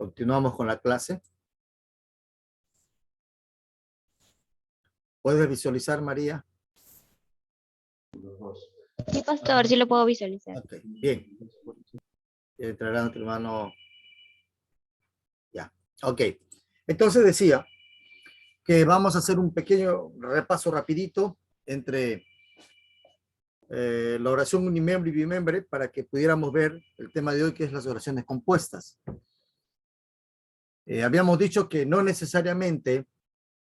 Continuamos con la clase. ¿Puedes visualizar, María? Sí, pastor, sí lo puedo visualizar. Ok, bien. Entrará nuestro hermano. Ya, ok. Entonces decía que vamos a hacer un pequeño repaso rapidito entre la oración unimembre y bimembre para que pudiéramos ver el tema de hoy, que es las oraciones compuestas. Habíamos dicho que no necesariamente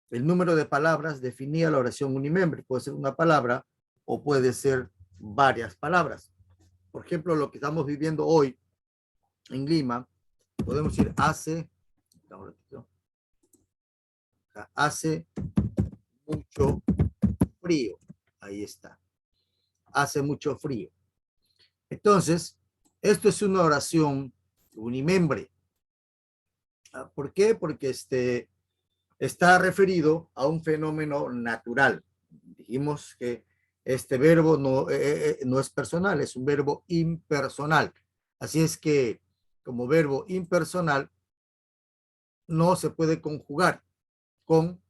el número de palabras definía la oración unimembre. Puede ser una palabra o puede ser varias palabras. Por ejemplo, lo que estamos viviendo hoy en Lima, podemos decir hace mucho frío. Ahí está. Hace mucho frío. Entonces, esto es una oración unimembre. ¿Por qué? Porque está referido a un fenómeno natural. Dijimos que este verbo no es personal, es un verbo impersonal. Así es que como verbo impersonal no se puede conjugar con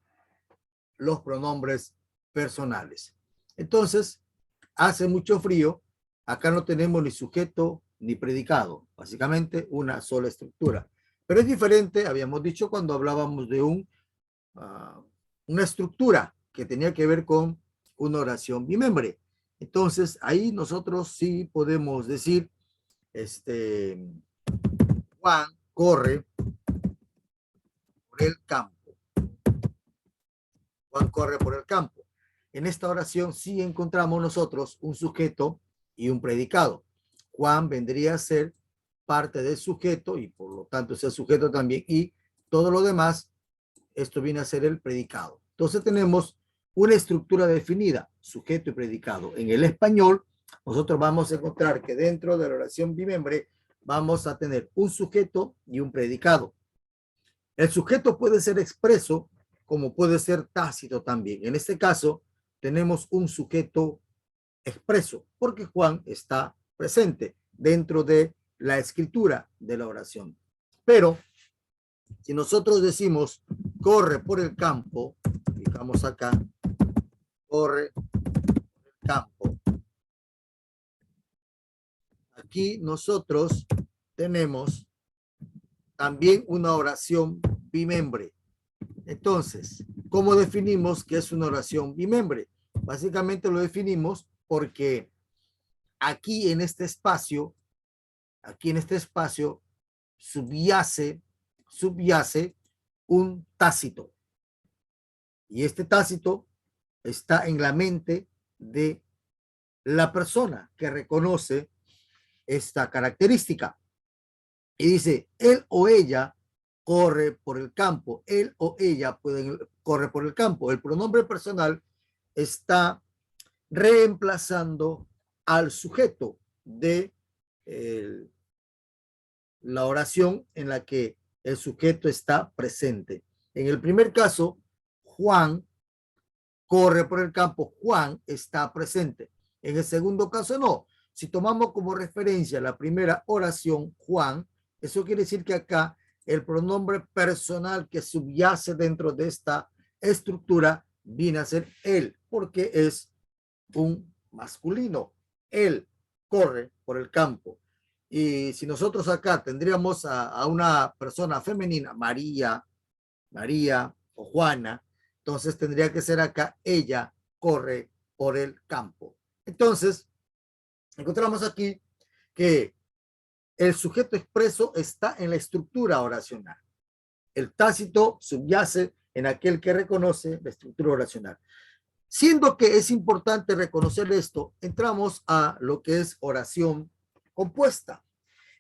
los pronombres personales. Entonces, hace mucho frío. Acá no tenemos ni sujeto ni predicado. Básicamente una sola estructura. Pero es diferente, habíamos dicho cuando hablábamos de una estructura que tenía que ver con una oración bimembre. Entonces, ahí nosotros sí podemos decir, Juan corre por el campo. Juan corre por el campo. En esta oración sí encontramos nosotros un sujeto y un predicado. Juan vendría a ser parte del sujeto y por lo tanto es el sujeto también, y todo lo demás, esto viene a ser el predicado. Entonces tenemos una estructura definida, sujeto y predicado. En el español, nosotros vamos a encontrar que dentro de la oración bimembre vamos a tener un sujeto y un predicado. El sujeto puede ser expreso como puede ser tácito también. En este caso, tenemos un sujeto expreso porque Juan está presente dentro de la escritura de la oración. Pero si nosotros decimos corre por el campo, fijamos acá, corre por el campo. Aquí nosotros tenemos también una oración bimembre. Entonces, ¿cómo definimos que es una oración bimembre? Básicamente lo definimos porque aquí en este espacio subyace un tácito. Y este tácito está en la mente de la persona que reconoce esta característica. Y dice, él o ella corre por el campo. Él o ella corre por el campo. El pronombre personal está reemplazando al sujeto de la oración en la que el sujeto está presente. En el primer caso, Juan corre por el campo. Juan está presente. En el segundo caso, no. Si tomamos como referencia la primera oración, Juan, eso quiere decir que acá el pronombre personal que subyace dentro de esta estructura viene a ser él, porque es un masculino. Él corre por el campo. Y si nosotros acá tendríamos a una persona femenina, María o Juana, entonces tendría que ser acá, ella corre por el campo. Entonces, encontramos aquí que el sujeto expreso está en la estructura oracional. El tácito subyace en aquel que reconoce la estructura oracional. Siendo que es importante reconocer esto, entramos a lo que es oración compuesta.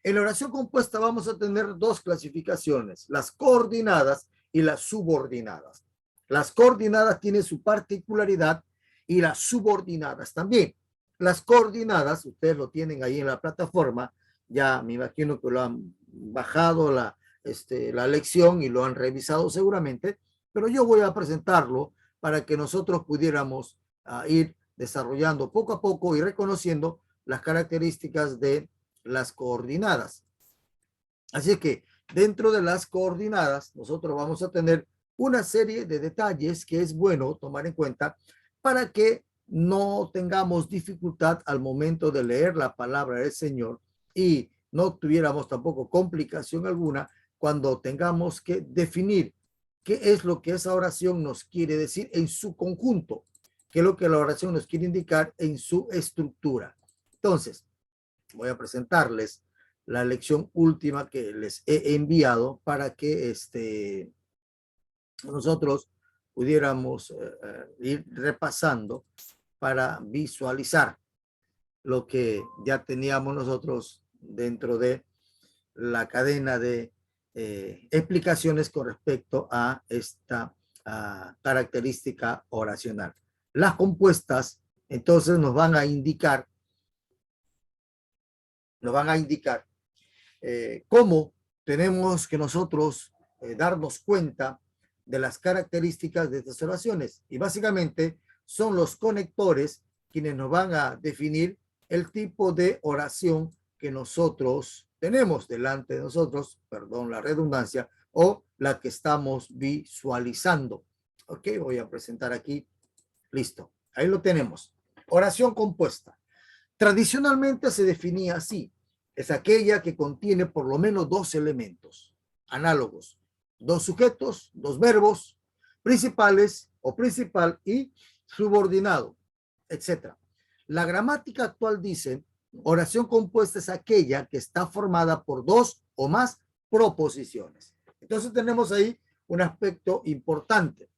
En la oración compuesta vamos a tener dos clasificaciones, las coordinadas y las subordinadas. Las coordinadas tienen su particularidad y las subordinadas también. Las coordinadas, ustedes lo tienen ahí en la plataforma, ya me imagino que lo han bajado la lección y lo han revisado seguramente, pero yo voy a presentarlo para que nosotros pudiéramos ir desarrollando poco a poco y reconociendo las características de las coordinadas. Así que, dentro de las coordenadas, nosotros vamos a tener una serie de detalles que es bueno tomar en cuenta para que no tengamos dificultad al momento de leer la palabra del Señor y no tuviéramos tampoco complicación alguna cuando tengamos que definir qué es lo que esa oración nos quiere decir en su conjunto, qué es lo que la oración nos quiere indicar en su estructura. Entonces, voy a presentarles la lección última que les he enviado para que nosotros pudiéramos ir repasando para visualizar lo que ya teníamos nosotros dentro de la cadena de explicaciones con respecto a esta característica oracional. Las compuestas, entonces, nos van a indicar cómo tenemos que nosotros darnos cuenta de las características de estas oraciones. Y básicamente son los conectores quienes nos van a definir el tipo de oración que nosotros tenemos delante de nosotros, perdón la redundancia, o la que estamos visualizando. Ok, voy a presentar aquí. Listo, ahí lo tenemos. Oración compuesta. Tradicionalmente se definía así. Es aquella que contiene por lo menos dos elementos análogos. Dos sujetos, dos verbos principales o principal y subordinado, etc. La gramática actual dice, oración compuesta es aquella que está formada por dos o más proposiciones. Entonces tenemos ahí un aspecto importante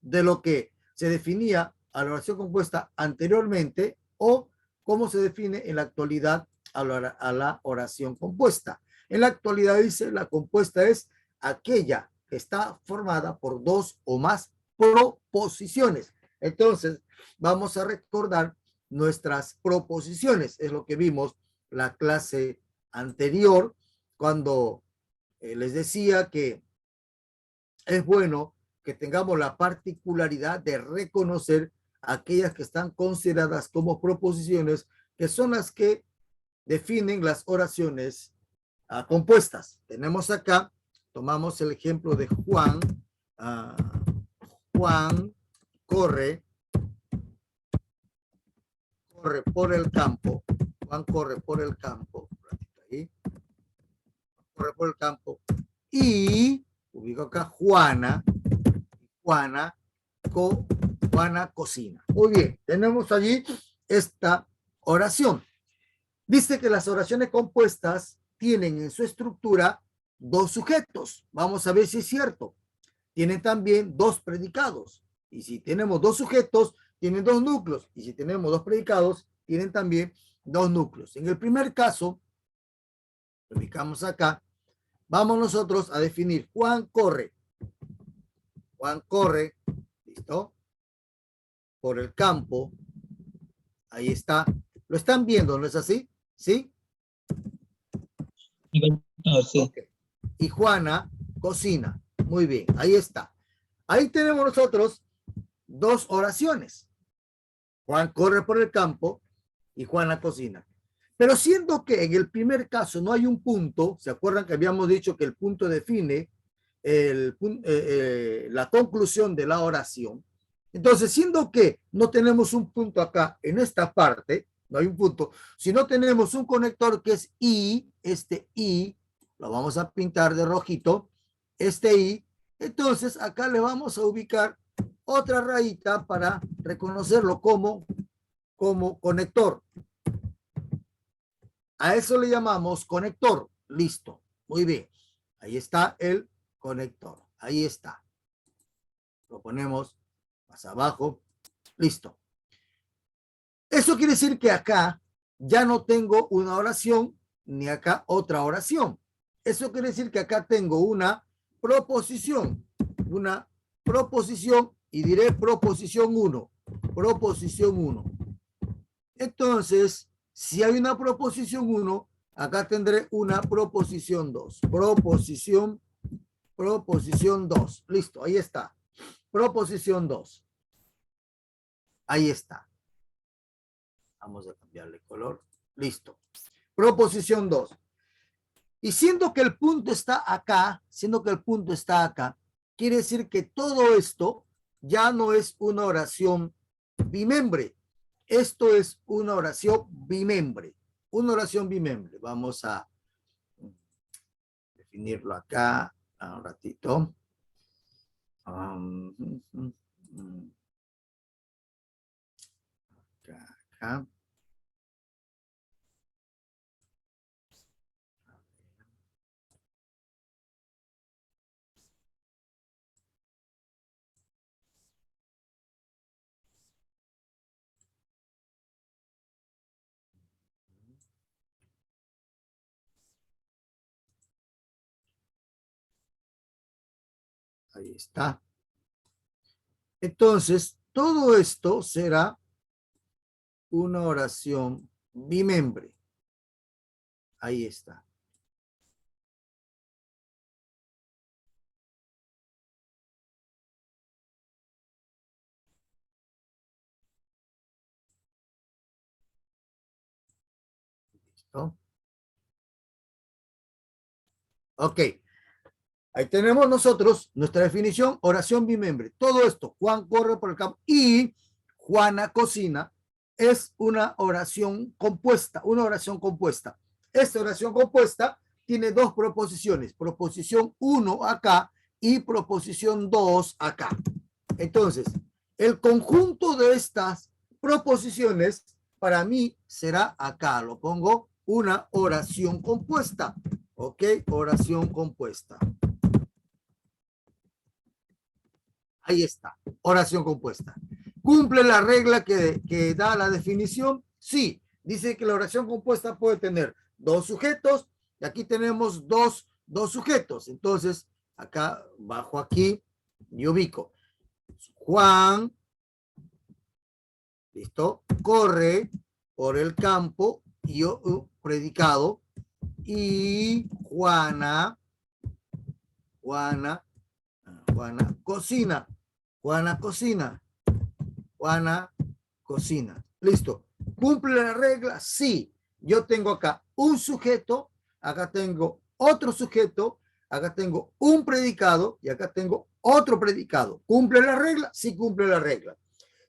de lo que se definía a la oración compuesta anteriormente o cómo se define en la actualidad a la oración compuesta. En la actualidad dice la compuesta es aquella que está formada por dos o más proposiciones. Entonces, vamos a recordar nuestras proposiciones. Es lo que vimos la clase anterior cuando les decía que es bueno que tengamos la particularidad de reconocer aquellas que están consideradas como proposiciones, que son las que definen las oraciones compuestas. Tenemos acá, tomamos el ejemplo de Juan. Juan corre por el campo. Juan corre por el campo. Ahí. Corre por el campo. Y ubico acá Juana cocina. Muy bien, tenemos allí esta oración. Dice que las oraciones compuestas tienen en su estructura dos sujetos. Vamos a ver si es cierto. Tienen también dos predicados. Y si tenemos dos sujetos, tienen dos núcleos. Y si tenemos dos predicados, tienen también dos núcleos. En el primer caso, lo ubicamos acá, vamos nosotros a definir Juan corre. Juan corre, ¿listo? Por el campo. Ahí está. ¿Lo están viendo, no es así? ¿Sí? Sí. Okay. Y Juana cocina. Muy bien, ahí está. Ahí tenemos nosotros dos oraciones. Juan corre por el campo y Juana cocina. Pero siendo que en el caso no hay un punto, ¿se acuerdan que habíamos dicho que el punto define la conclusión de la oración? Entonces, siendo que no tenemos un punto acá en esta parte, no hay un punto, si no tenemos un conector que es I, este I, lo vamos a pintar de rojito, este I, entonces acá le vamos a ubicar otra rayita para reconocerlo como conector. A eso le llamamos conector. Listo. Muy bien. Ahí está el conector. Ahí está. Lo ponemos más abajo. Listo. Eso quiere decir que acá ya no tengo una oración ni acá otra oración. Eso quiere decir que acá tengo una proposición. Una proposición y diré proposición 1. Proposición 1. Entonces, si hay una proposición 1, acá tendré una proposición 2. Proposición 2. Listo, ahí está. Proposición 2. Ahí está. Vamos a cambiarle color. Listo. Proposición 2. Y siendo que el punto está acá, quiere decir que todo esto ya no es una oración bimembre. Esto es una oración bimembre. Una oración bimembre. Vamos a definirlo acá un ratito. Acá. Ahí está. Entonces, todo esto será una oración bimembre. Ahí está. ¿Listo? Ok. Ahí tenemos nosotros nuestra definición, oración bimembre. Todo esto, Juan corre por el campo y Juana cocina, es una oración compuesta, Esta oración compuesta tiene dos proposiciones, proposición 1 acá y proposición 2 acá. Entonces, el conjunto de estas proposiciones para mí será acá, lo pongo una oración compuesta. Ok, oración compuesta. Ahí está, oración compuesta. ¿Cumple la regla que da la definición? Sí, dice que la oración compuesta puede tener dos sujetos y aquí tenemos dos sujetos. Entonces, acá, bajo aquí, y ubico. Juan, ¿listo? Corre por el campo, y yo, predicado, y Juana cocina. Juana cocina. Listo. ¿Cumple la regla? Sí. Yo tengo acá un sujeto, acá tengo otro sujeto, acá tengo un predicado y acá tengo otro predicado. ¿Cumple la regla? Sí, cumple la regla.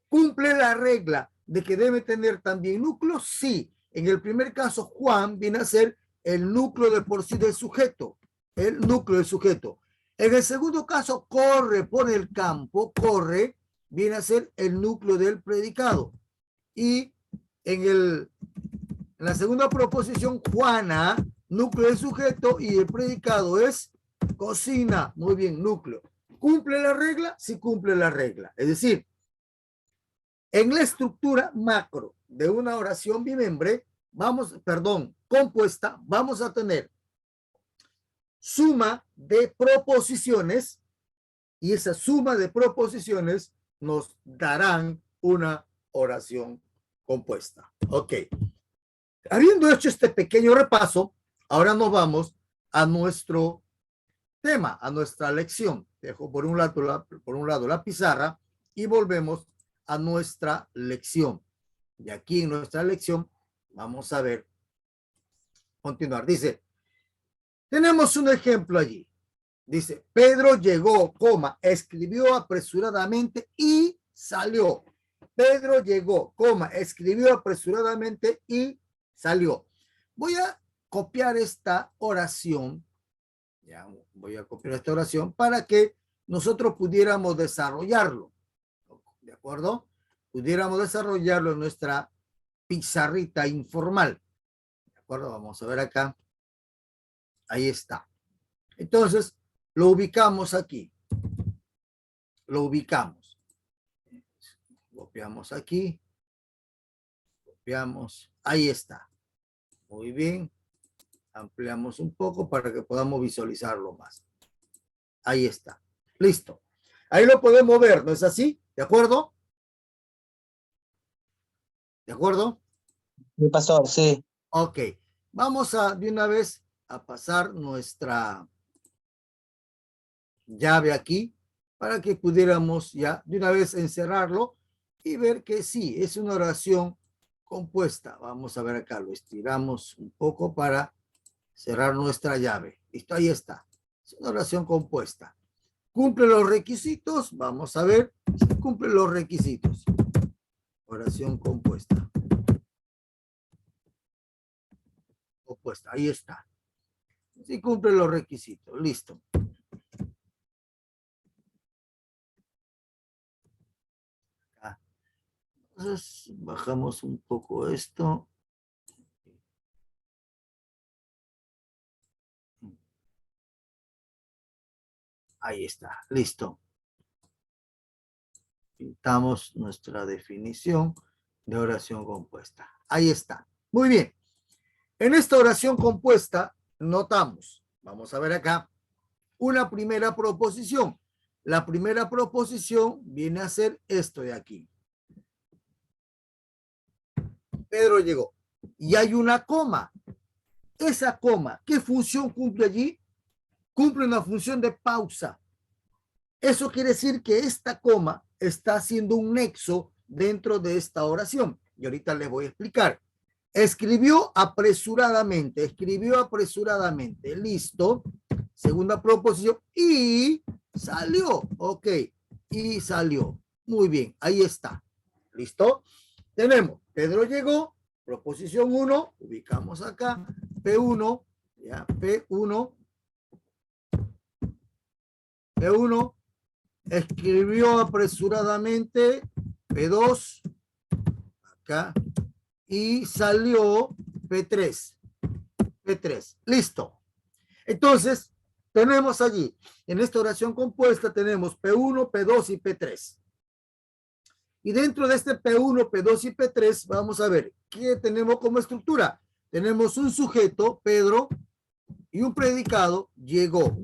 ¿Cumple la regla de que debe tener también núcleo? Sí. En el primer caso, Juan viene a ser el núcleo de por sí del sujeto. El núcleo del sujeto. En el segundo caso, corre por el campo, corre, viene a ser el núcleo del predicado. Y en la segunda proposición, Juana, núcleo del sujeto, y el predicado es cocina. Muy bien, núcleo. ¿Cumple la regla? Sí, cumple la regla. Es decir, en la estructura macro de una oración bimembre, compuesta, vamos a tener suma de proposiciones y esa suma de proposiciones nos darán una oración compuesta. Ok. Habiendo hecho este pequeño repaso, ahora nos vamos a nuestro tema, a nuestra lección. Dejo por un lado la pizarra y volvemos a nuestra lección. Y aquí en nuestra lección vamos a ver, continuar. Dice, tenemos un ejemplo allí. Dice, Pedro llegó, escribió apresuradamente y salió. Pedro llegó, escribió apresuradamente y salió. Voy a copiar esta oración. Ya voy a copiar esta oración para que nosotros pudiéramos desarrollarlo. ¿De acuerdo? Pudiéramos desarrollarlo en nuestra pizarrita informal. ¿De acuerdo? Vamos a ver acá. Ahí está. Entonces, lo ubicamos aquí. Lo ubicamos. Copiamos aquí. Copiamos. Ahí está. Muy bien. Ampliamos un poco para que podamos visualizarlo más. Ahí está. Listo. Ahí lo podemos ver, ¿no es así? ¿De acuerdo? ¿De acuerdo? Sí, pastor, sí. Ok. Vamos de una vez a pasar nuestra llave aquí para que pudiéramos ya de una vez encerrarlo y ver que sí, es una oración compuesta. Vamos a ver acá, lo estiramos un poco para cerrar nuestra llave. Listo, ahí está. Es una oración compuesta. ¿Cumple los requisitos? Vamos a ver si cumple los requisitos. Oración compuesta. Compuesta, ahí está. Si cumple los requisitos, listo. Acá. Entonces, bajamos un poco esto. Ahí está, listo. Pintamos nuestra definición de oración compuesta. Ahí está. Muy bien. En esta oración compuesta, notamos, vamos a ver acá, una primera proposición. La primera proposición viene a ser esto de aquí. Pedro llegó. Y hay una coma. Esa coma, ¿qué función cumple allí? Cumple una función de pausa. Eso quiere decir que esta coma está haciendo un nexo dentro de esta oración. Y ahorita les voy a explicar. Escribió apresuradamente, listo. Segunda proposición, y salió, ok, y salió. Muy bien, ahí está, listo. Tenemos, Pedro llegó, proposición 1, ubicamos acá, P1, ya, P1, escribió apresuradamente, P2, acá, y salió P3. Listo. Entonces, tenemos allí, en esta oración compuesta, tenemos P1, P2 y P3. Y dentro de este P1, P2 y P3, vamos a ver, ¿qué tenemos como estructura? Tenemos un sujeto, Pedro, y un predicado, llegó.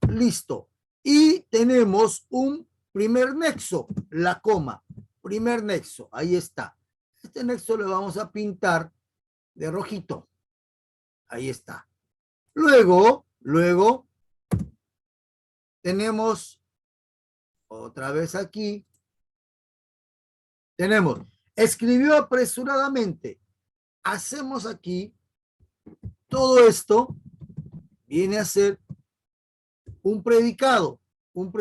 Listo. Y tenemos un primer nexo, la coma. Primer nexo, ahí está. Este nexo le vamos a pintar de rojito. Ahí está. Luego tenemos otra vez aquí. Tenemos, escribió apresuradamente. Hacemos aquí, todo esto viene a ser un predicado. En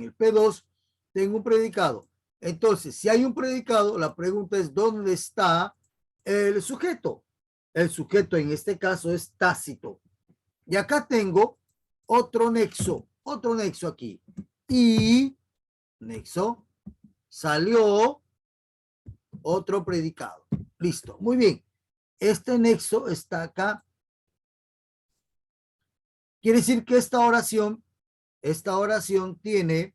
el P2 tengo un predicado. Entonces, si hay un predicado, la pregunta es, ¿dónde está el sujeto? El sujeto en este caso es Tácito. Y acá tengo otro nexo aquí. Y nexo, salió otro predicado. Listo, muy bien. Este nexo está acá. Quiere decir que esta oración tiene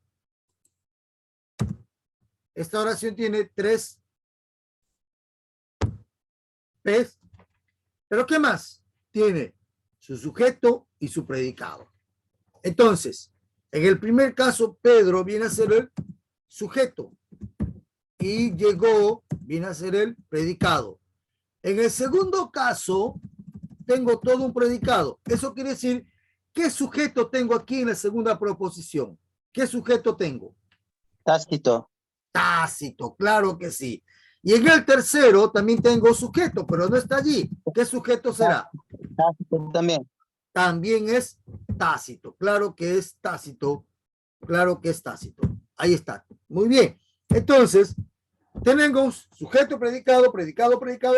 tres P's. ¿Pero qué más? Tiene su sujeto y su predicado. Entonces, en el primer caso, Pedro viene a ser el sujeto y llegó viene a ser el predicado. En el segundo caso, tengo todo un predicado. Eso quiere decir, ¿qué sujeto tengo aquí en la segunda proposición? ¿Qué sujeto tengo? Tácito. Tácito, claro que sí. Y en el tercero también tengo sujeto, pero no está allí. ¿Qué sujeto será? Tácito también. También es Tácito. Claro que es Tácito. Ahí está. Muy bien. Entonces, tenemos sujeto, predicado,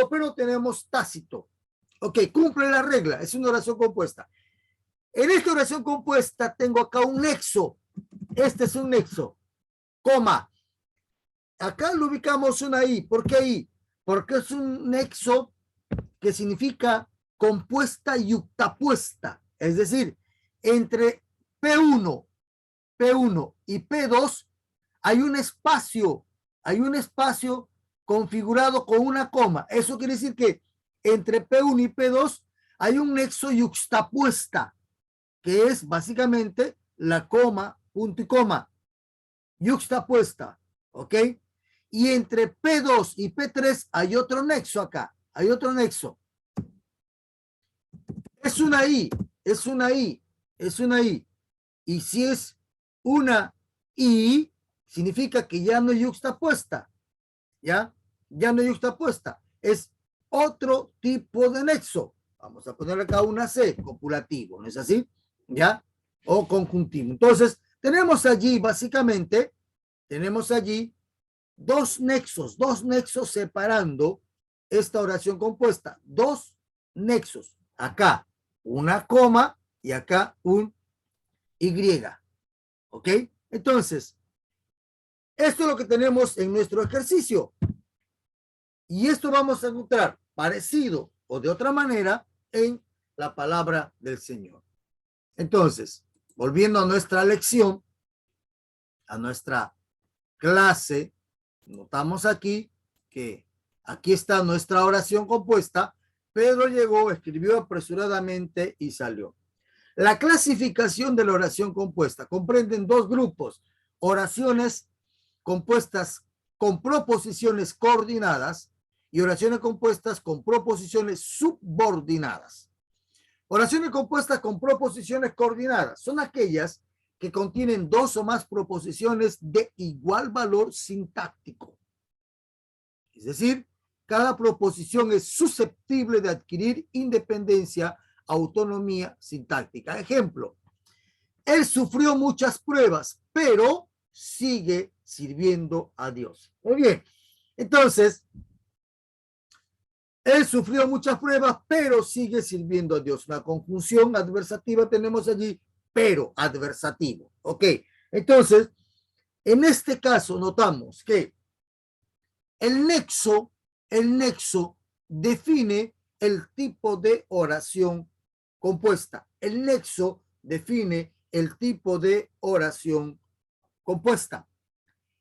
pero tenemos Tácito. Ok, cumple la regla. Es una oración compuesta. En esta oración compuesta tengo acá un nexo. Este es un nexo. Coma. Acá lo ubicamos una I. ¿Por qué I? Porque es un nexo que significa compuesta y yuxtapuesta. Es decir, entre P1 y P2 hay un espacio configurado con una coma. Eso quiere decir que entre P1 y P2 hay un nexo yuxtapuesta, que es básicamente la coma, punto y coma, yuxtapuesta, ¿ok? Y entre P2 y P3 hay otro nexo acá, Es una I. Y si es una I, significa que ya no hay yuxtapuesta, ¿ya? Ya no hay yuxtapuesta. Es otro tipo de nexo. Vamos a poner acá una C, copulativo, ¿no es así? ¿Ya? O conjuntivo. Entonces, tenemos allí básicamente, tenemos allí dos nexos separando esta oración compuesta. Dos nexos. Acá una coma y acá un Y. ¿Ok? Entonces, esto es lo que tenemos en nuestro ejercicio. Y esto vamos a encontrar parecido o de otra manera en la palabra del Señor. Entonces, volviendo a nuestra lección, a nuestra clase, notamos aquí que aquí está nuestra oración compuesta. Pedro llegó, escribió apresuradamente y salió. La clasificación de la oración compuesta comprende dos grupos: oraciones compuestas con proposiciones coordinadas y oraciones compuestas con proposiciones subordinadas. Oraciones compuestas con proposiciones coordinadas son aquellas que contienen dos o más proposiciones de igual valor sintáctico. Es decir, cada proposición es susceptible de adquirir independencia, autonomía sintáctica. Ejemplo: él sufrió muchas pruebas, pero sigue sirviendo a Dios. Muy bien. Entonces, él sufrió muchas pruebas, pero sigue sirviendo a Dios. La conjunción adversativa tenemos allí, pero adversativo. Ok. Entonces, en este caso notamos que el nexo define el tipo de oración compuesta. El nexo define el tipo de oración compuesta.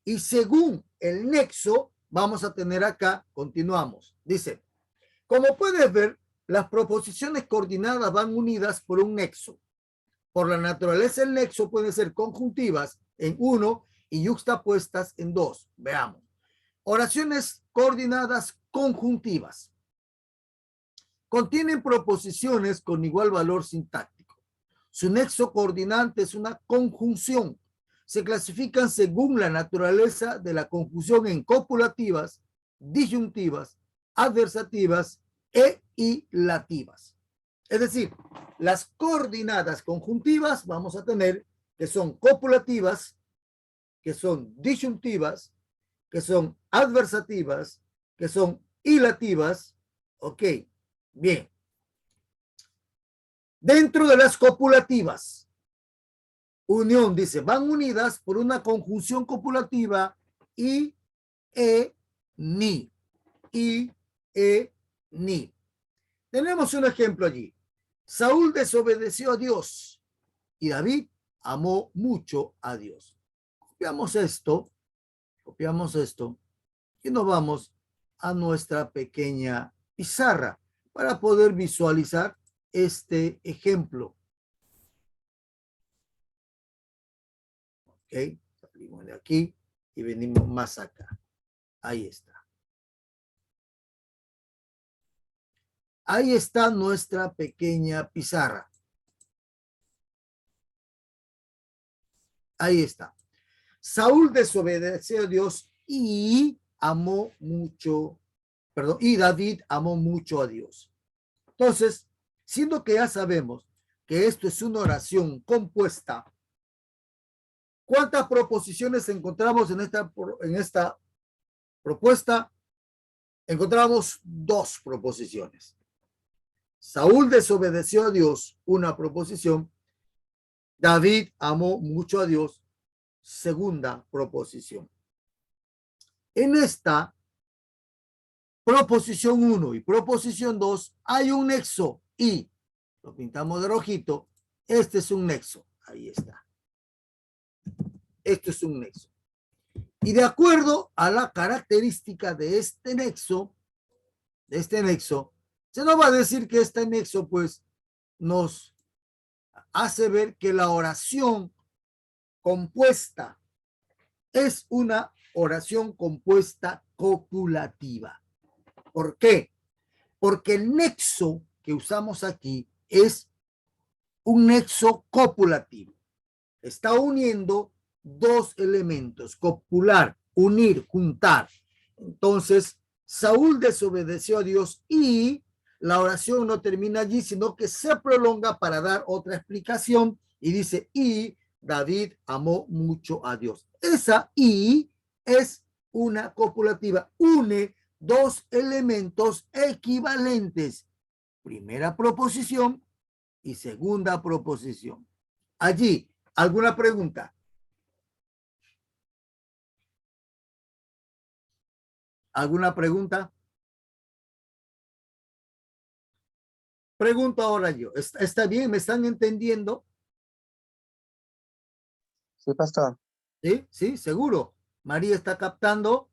Y según el nexo, vamos a tener acá, continuamos. Dice, como puedes ver, las proposiciones coordinadas van unidas por un nexo. Por la naturaleza, el nexo puede ser conjuntivas en uno y yuxtapuestas en dos. Veamos. Oraciones coordinadas conjuntivas contienen proposiciones con igual valor sintáctico. Su nexo coordinante es una conjunción. Se clasifican según la naturaleza de la conjunción en copulativas, disyuntivas, adversativas e ilativas. Es decir, las coordinadas conjuntivas vamos a tener que son copulativas, que son disyuntivas, que son adversativas, que son ilativas. Ok, bien. Dentro de las copulativas, unión, dice, van unidas por una conjunción copulativa y, ni. Y, ni. Tenemos un ejemplo allí. Saúl desobedeció a Dios y David amó mucho a Dios. Copiamos esto y nos vamos a nuestra pequeña pizarra para poder visualizar este ejemplo. Ok, salimos de aquí y venimos más acá. Ahí está. Ahí está nuestra pequeña pizarra. Ahí está. Saúl desobedeció a Dios y amó mucho, perdón, y David amó mucho a Dios. Entonces, siendo que ya sabemos que esto es una oración compuesta, ¿cuántas proposiciones encontramos en esta propuesta? Encontramos dos proposiciones. Saúl desobedeció a Dios, una proposición. David amó mucho a Dios, segunda proposición. En esta proposición 1 y proposición 2 hay un nexo y lo pintamos de rojito. Este es un nexo. Ahí está. Esto es un nexo. Y de acuerdo a la característica de este nexo, se nos va a decir que este nexo pues nos hace ver que la oración compuesta es una oración compuesta copulativa. ¿Por qué? Porque el nexo que usamos aquí es un nexo copulativo. Está uniendo dos elementos: copular, unir, juntar. Entonces, Saúl desobedeció a Dios y la oración no termina allí, sino que se prolonga para dar otra explicación y dice, y David amó mucho a Dios. Esa y es una copulativa, une dos elementos equivalentes. Primera proposición y segunda proposición. Allí, ¿alguna pregunta? ¿Alguna pregunta? Pregunto ahora yo. ¿Está bien? ¿Me están entendiendo? Sí, pastor. Sí, sí, seguro. María está captando.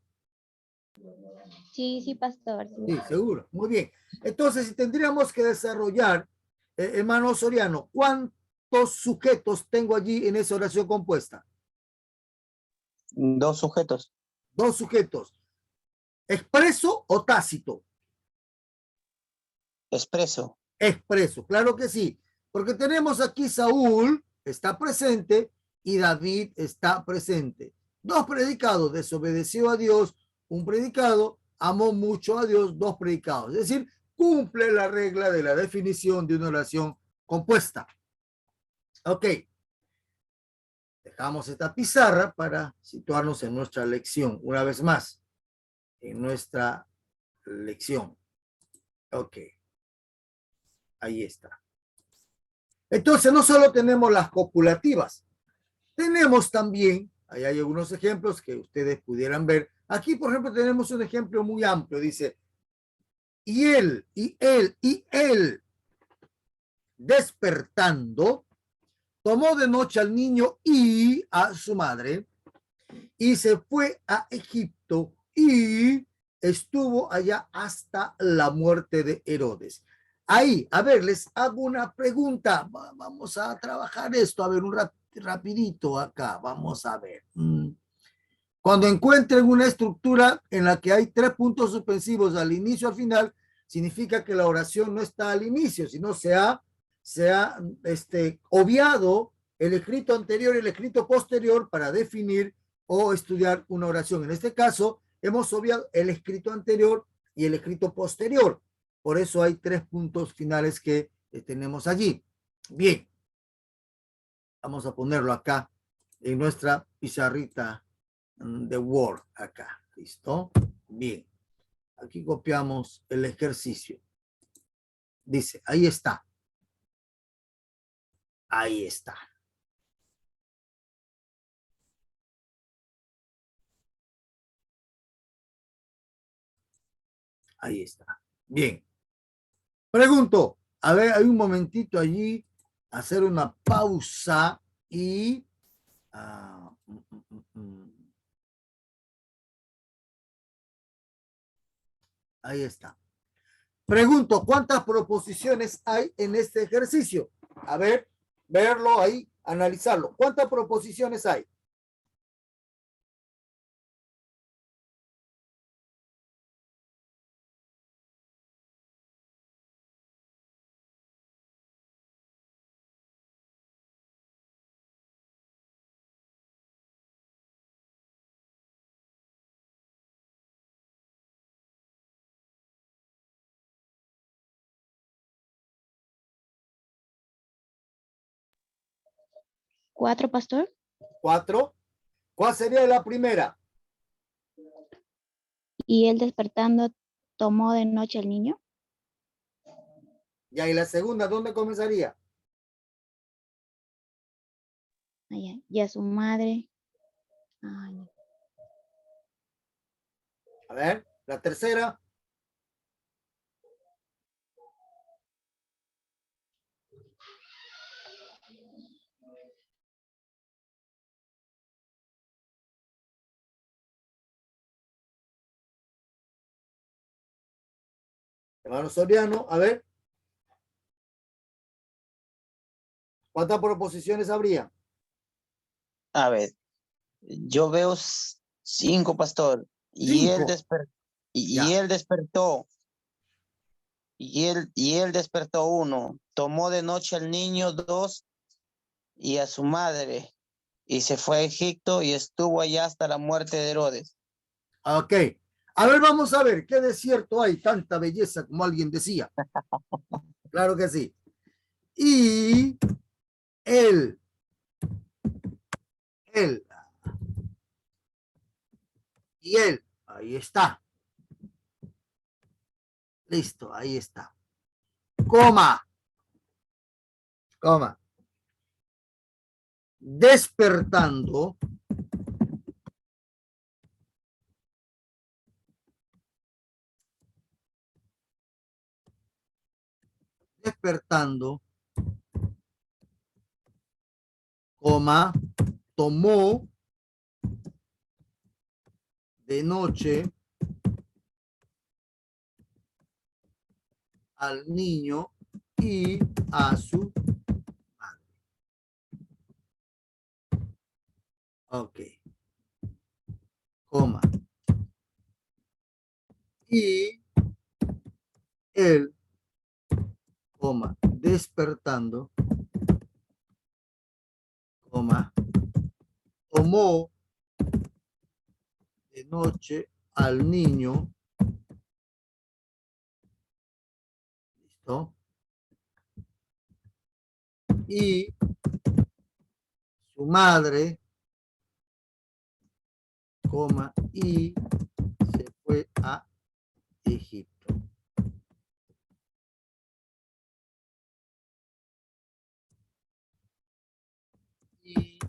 Sí, sí, pastor. Sí, seguro. Muy bien. Entonces, si tendríamos que desarrollar, hermano Soriano, ¿cuántos sujetos tengo allí en esa oración compuesta? Dos sujetos. Dos sujetos. ¿Expreso o tácito? Expreso. Expreso, claro que sí. Porque tenemos aquí Saúl, está presente, y David está presente. Dos predicados, desobedeció a Dios, un predicado, amó mucho a Dios, dos predicados. Es decir, cumple la regla de la definición de una oración compuesta. Ok. Dejamos esta pizarra para situarnos en nuestra lección, una vez más, en nuestra lección. Ok. Ahí está. Entonces, no solo tenemos las copulativas, tenemos también, ahí hay algunos ejemplos que ustedes pudieran ver. Aquí, por ejemplo, tenemos un ejemplo muy amplio. Dice, y él, despertando, tomó de noche al niño y a su madre, y se fue a Egipto y estuvo allá hasta la muerte de Herodes. Ahí, a ver, les hago una pregunta. Vamos a trabajar esto, a ver, rapidito acá, vamos a ver. Cuando encuentren una estructura en la que hay tres puntos suspensivos al inicio y al final, significa que la oración no está al inicio, sino se ha obviado el escrito anterior y el escrito posterior para definir o estudiar una oración. En este caso, hemos obviado el escrito anterior y el escrito posterior. Por eso hay tres puntos finales que tenemos allí. Bien. Vamos a ponerlo acá en nuestra pizarrita de Word acá. ¿Listo? Bien. Aquí copiamos el ejercicio. Dice, ahí está. Ahí está. Ahí está. Bien. Pregunto, a ver, hay un momentito allí, hacer una pausa y... ahí está. Pregunto, ¿cuántas proposiciones hay en este ejercicio? A ver, verlo ahí, analizarlo. ¿Cuántas proposiciones hay? ¿Cuatro, pastor? Cuatro. ¿Cuál sería la primera? Y él despertando tomó de noche al niño. Ya, y la segunda, ¿dónde comenzaría? Allá. Y a su madre. Ay, A ver, la tercera. Hermano Soriano, a ver. ¿Cuántas proposiciones habría? A ver, yo veo 5, pastor. Y él, Cinco. y Ya. él despertó. Y él despertó 1. Tomó de noche al niño 2 y a su madre. Y se fue a Egipto y estuvo allá hasta la muerte de Herodes. Ok. A ver, vamos a ver, ¿qué desierto hay? Tanta belleza como alguien decía. Claro que sí. Y él, él, y él, ahí está. Listo, ahí está. Coma, coma. Despertando, despertando, coma, tomó de noche al niño y a su madre. Ok, coma. Y él, coma, despertando, coma, tomó de noche al niño, ¿listo? Y su madre, coma, y se fue a Egipto. Y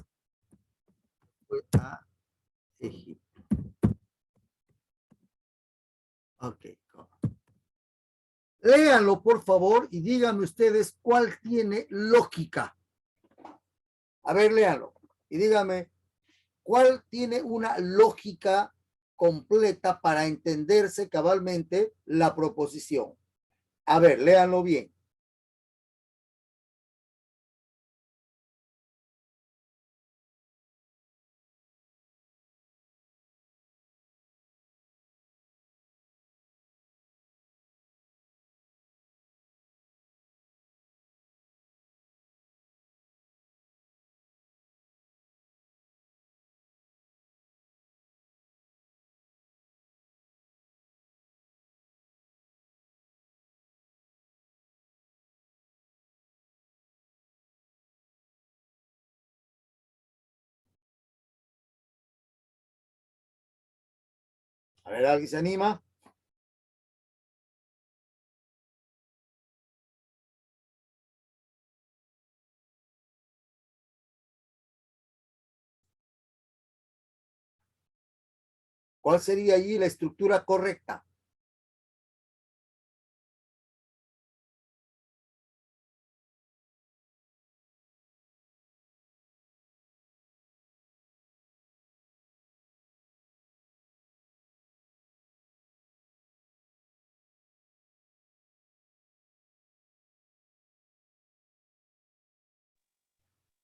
fue a Egipto. Ok, coma. Léanlo, por favor, y díganme ustedes cuál tiene lógica. A ver, léanlo. Y díganme cuál tiene una lógica completa para entenderse cabalmente la proposición. A ver, léanlo bien. A ver, ¿alguien se anima? ¿Cuál sería allí la estructura correcta?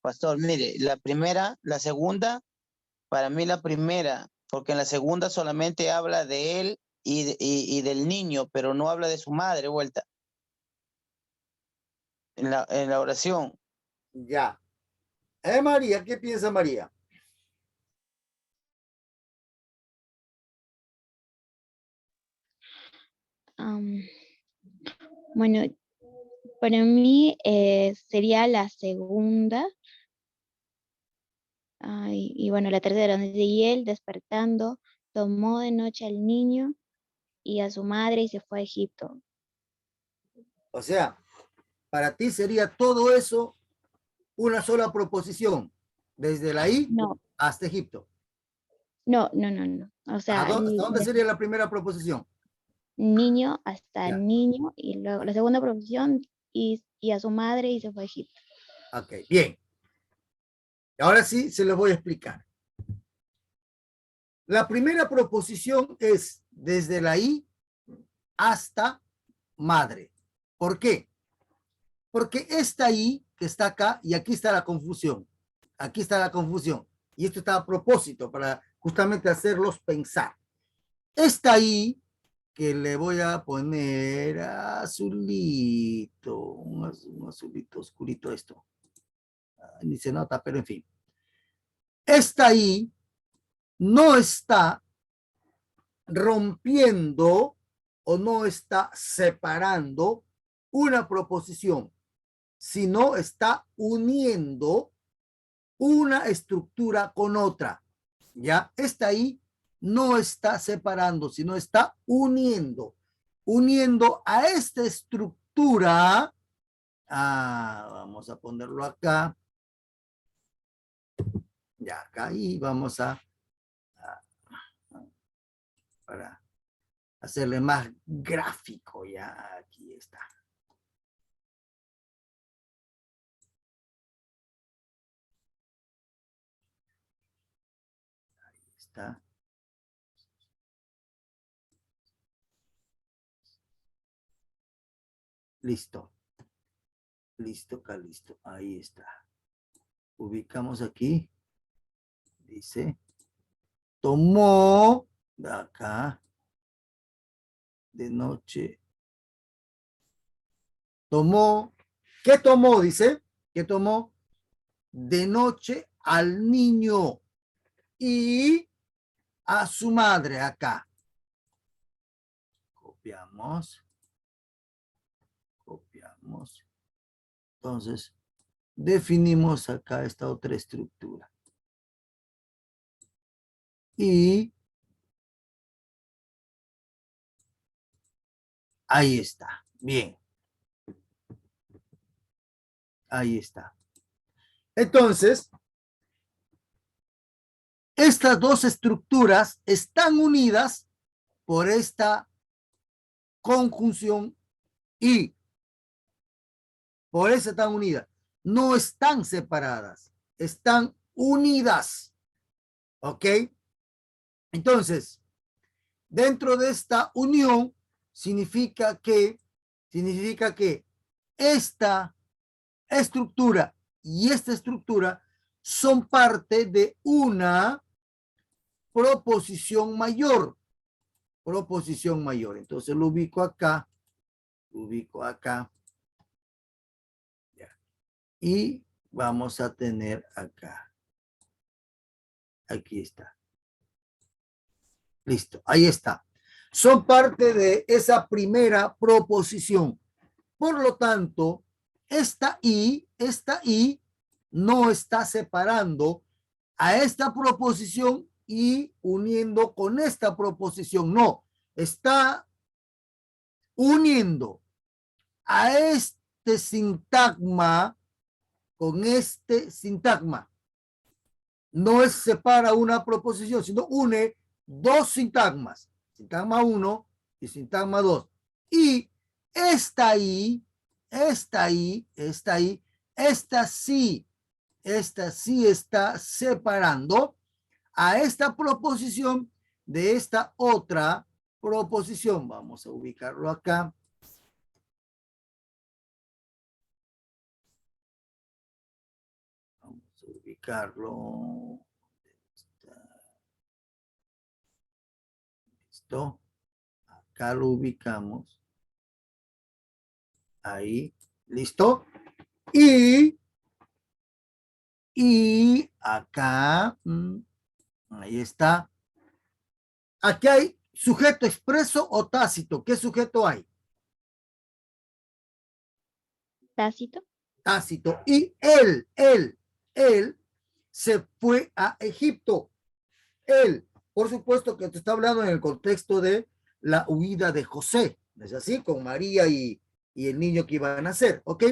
Pastor, mire, la primera, la segunda, para mí la primera, porque en la segunda solamente habla de él y del niño, pero no habla de su madre, vuelta, en la oración. Ya. María, ¿qué piensa María? Am, bueno, para mí sería la segunda. Ay, y bueno, la tercera, donde dice, y él despertando, tomó de noche al niño y a su madre y se fue a Egipto. O sea, para ti sería todo eso una sola proposición, desde la I No, hasta Egipto. no. O sea, ¿Hasta dónde sería la primera proposición? niño hasta Ya, el niño y luego la segunda proposición y a su madre y se fue a Egipto. ok, bien. Ahora sí se los voy a explicar. La primera proposición es desde la I hasta madre. ¿Por qué? Porque esta I que está acá, y aquí está la confusión. Aquí está la confusión. Y esto está a propósito para justamente hacerlos pensar. Esta I que le voy a poner azulito, un azulito oscurito esto. Ni se nota, pero en fin. Esta I no está rompiendo o no está separando una proposición, sino está uniendo una estructura con otra. Ya, esta ahí no está separando, sino está uniendo. Uniendo a esta estructura. Vamos a ponerlo acá. Ya, acá y vamos para hacerle más gráfico. Ya, aquí está. Ahí está. Listo. Listo, acá listo. Ahí está. Ubicamos aquí. Dice, tomó de acá de noche. Tomó, ¿qué tomó? Dice, ¿qué tomó? De noche al niño y a su madre acá. Copiamos. Copiamos. Entonces, definimos acá esta otra estructura. Y ahí está. Bien. Ahí está. Entonces, estas dos estructuras están unidas por esta conjunción y por eso están unidas. No están separadas, están unidas. ¿Ok? Entonces, dentro de esta unión significa que esta estructura y esta estructura son parte de una proposición mayor. Proposición mayor. Entonces lo ubico acá. Lo ubico acá. Ya. Y vamos a tener acá. Aquí está. Listo. Ahí está. Son parte de esa primera proposición. Por lo tanto, esta I no está separando a esta proposición y uniendo con esta proposición. No, está uniendo a este sintagma con este sintagma. No es separa una proposición, sino une dos sintagmas. Sintagma 1 y sintagma 2. Y esta sí está separando a esta proposición de esta otra proposición. Vamos a ubicarlo acá. Vamos a ubicarlo. Listo. Acá lo ubicamos. Ahí. ¿Listo? Y acá, ahí está. Aquí hay sujeto expreso o tácito. ¿Qué sujeto hay? Tácito. Tácito. Y él se fue a Egipto. Él, por supuesto que te está hablando en el contexto de la huida de José. ¿Es así? Con María y el niño que iba a nacer. ¿Ok?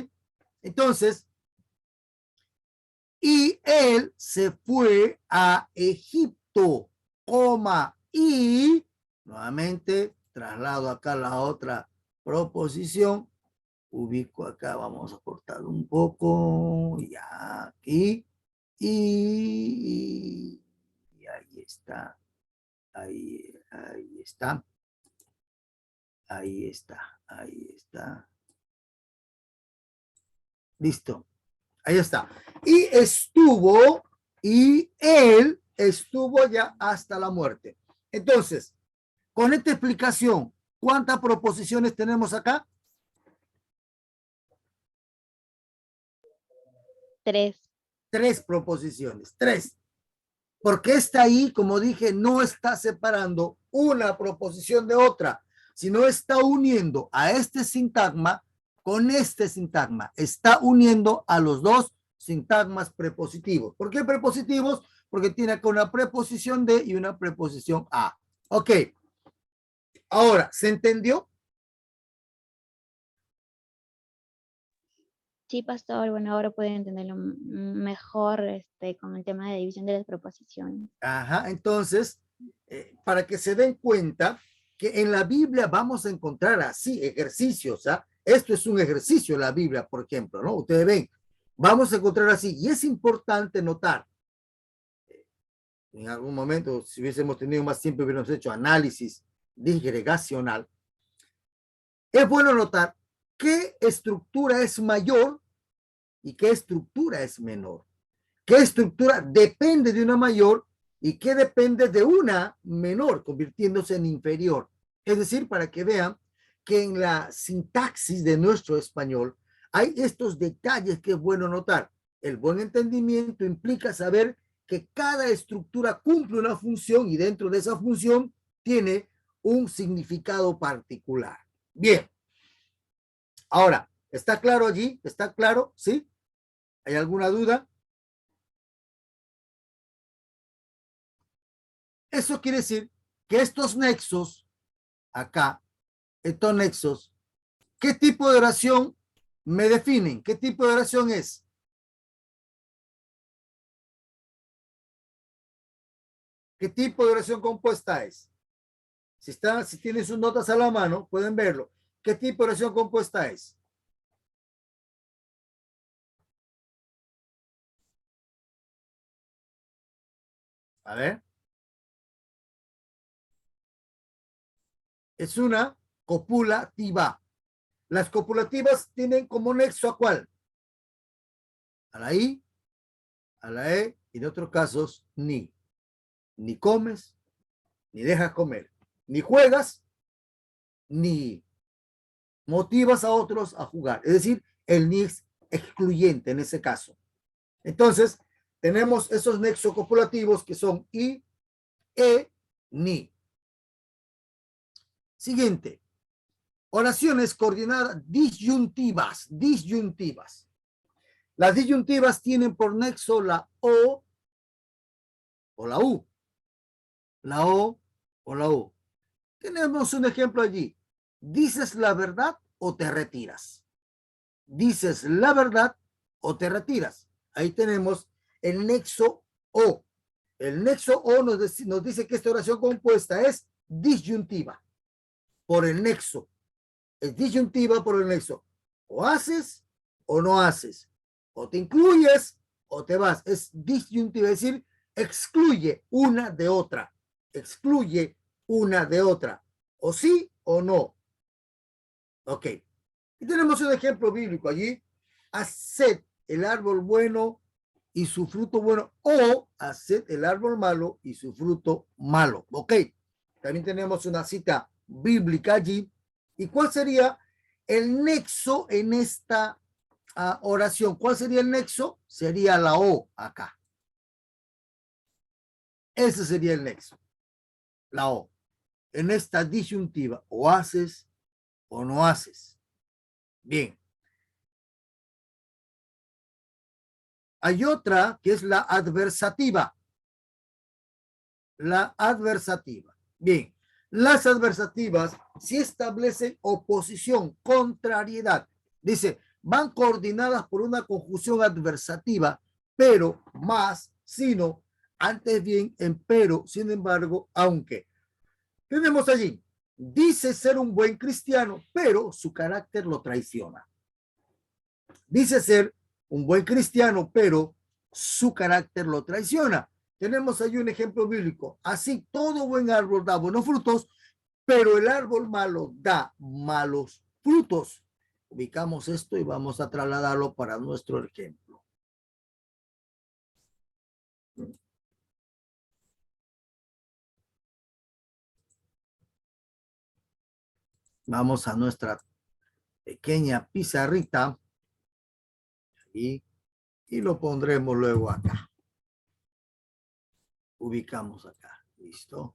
Entonces, y él se fue a Egipto, y nuevamente traslado acá la otra proposición, ubico acá, vamos a cortar un poco, ya aquí, y ahí está, ahí está, ahí está, listo. Ahí está. Y él estuvo ya hasta la muerte. Entonces, con esta explicación, ¿cuántas proposiciones tenemos acá? 3. 3 proposiciones. 3. Porque está ahí, como dije, no está separando una proposición de otra, sino está uniendo a este sintagma con este sintagma. Está uniendo a los dos sintagmas prepositivos. ¿Por qué prepositivos? Porque tiene acá una preposición de y una preposición a. Ok. Ahora, ¿se entendió? Sí, pastor, bueno, ahora pueden entenderlo mejor con el tema de división de las proposiciones. Ajá, entonces, para que se den cuenta que en la Biblia vamos a encontrar así ejercicios, ¿ah? Esto es un ejercicio en la Biblia, por ejemplo, ¿no? Ustedes ven, vamos a encontrar así, y es importante notar, en algún momento, si hubiésemos tenido más tiempo, hubiéramos hecho análisis disgregacional, es bueno notar qué estructura es mayor y qué estructura es menor. ¿Qué estructura depende de una mayor y qué depende de una menor, convirtiéndose en inferior? Es decir, para que vean que en la sintaxis de nuestro español hay estos detalles que es bueno notar. El buen entendimiento implica saber que cada estructura cumple una función y dentro de esa función tiene un significado particular. Bien. Ahora, ¿está claro allí? ¿Está claro? ¿Sí? ¿Hay alguna duda? Eso quiere decir que estos nexos, acá, estos nexos, ¿qué tipo de oración me definen? ¿Qué tipo de oración es? ¿Qué tipo de oración compuesta es? Si tienen sus notas a la mano, pueden verlo. ¿Qué tipo de oración compuesta es? A ver. Es una copulativa. Las copulativas tienen como nexo ¿a cuál? A la I, a la E y en otros casos ni. Ni comes, ni dejas comer. Ni juegas, ni motivas a otros a jugar. Es decir, el ni es excluyente en ese caso. Entonces, tenemos esos nexos copulativos que son i, e, ni. Siguiente. Oraciones coordinadas disyuntivas. Disyuntivas. Las disyuntivas tienen por nexo la o la u. La o la u. Tenemos un ejemplo allí. ¿Dices la verdad o te retiras? ¿Dices la verdad o te retiras? Ahí tenemos el nexo o. El nexo o nos dice que esta oración compuesta es disyuntiva por el nexo. Es disyuntiva por el nexo. O haces o no haces. O te incluyes o te vas. Es disyuntiva, es decir, excluye una de otra. Excluye una de otra. O sí o no. Ok. Y tenemos un ejemplo bíblico allí. Haced el árbol bueno y su fruto bueno, o haced el árbol malo y su fruto malo. Ok. También tenemos una cita bíblica allí. ¿Y cuál sería el nexo en esta oración? ¿Cuál sería el nexo? Sería la O acá. Ese sería el nexo. La O. En esta disyuntiva, o haces o no haces. Bien. Hay otra que es la adversativa. La adversativa. Bien, las adversativas sí establecen oposición, contrariedad. Dice, van coordinadas por una conjunción adversativa, pero, más, sino, antes bien, en pero, sin embargo, aunque. Tenemos allí, dice ser un buen cristiano, pero su carácter lo traiciona. Dice ser un buen cristiano, pero su carácter lo traiciona. Tenemos ahí un ejemplo bíblico. Así todo buen árbol da buenos frutos, pero el árbol malo da malos frutos. Ubicamos esto y vamos a trasladarlo para nuestro ejemplo. Vamos a nuestra pequeña pizarrita y lo pondremos luego acá. ubicamos acá. ¿Listo?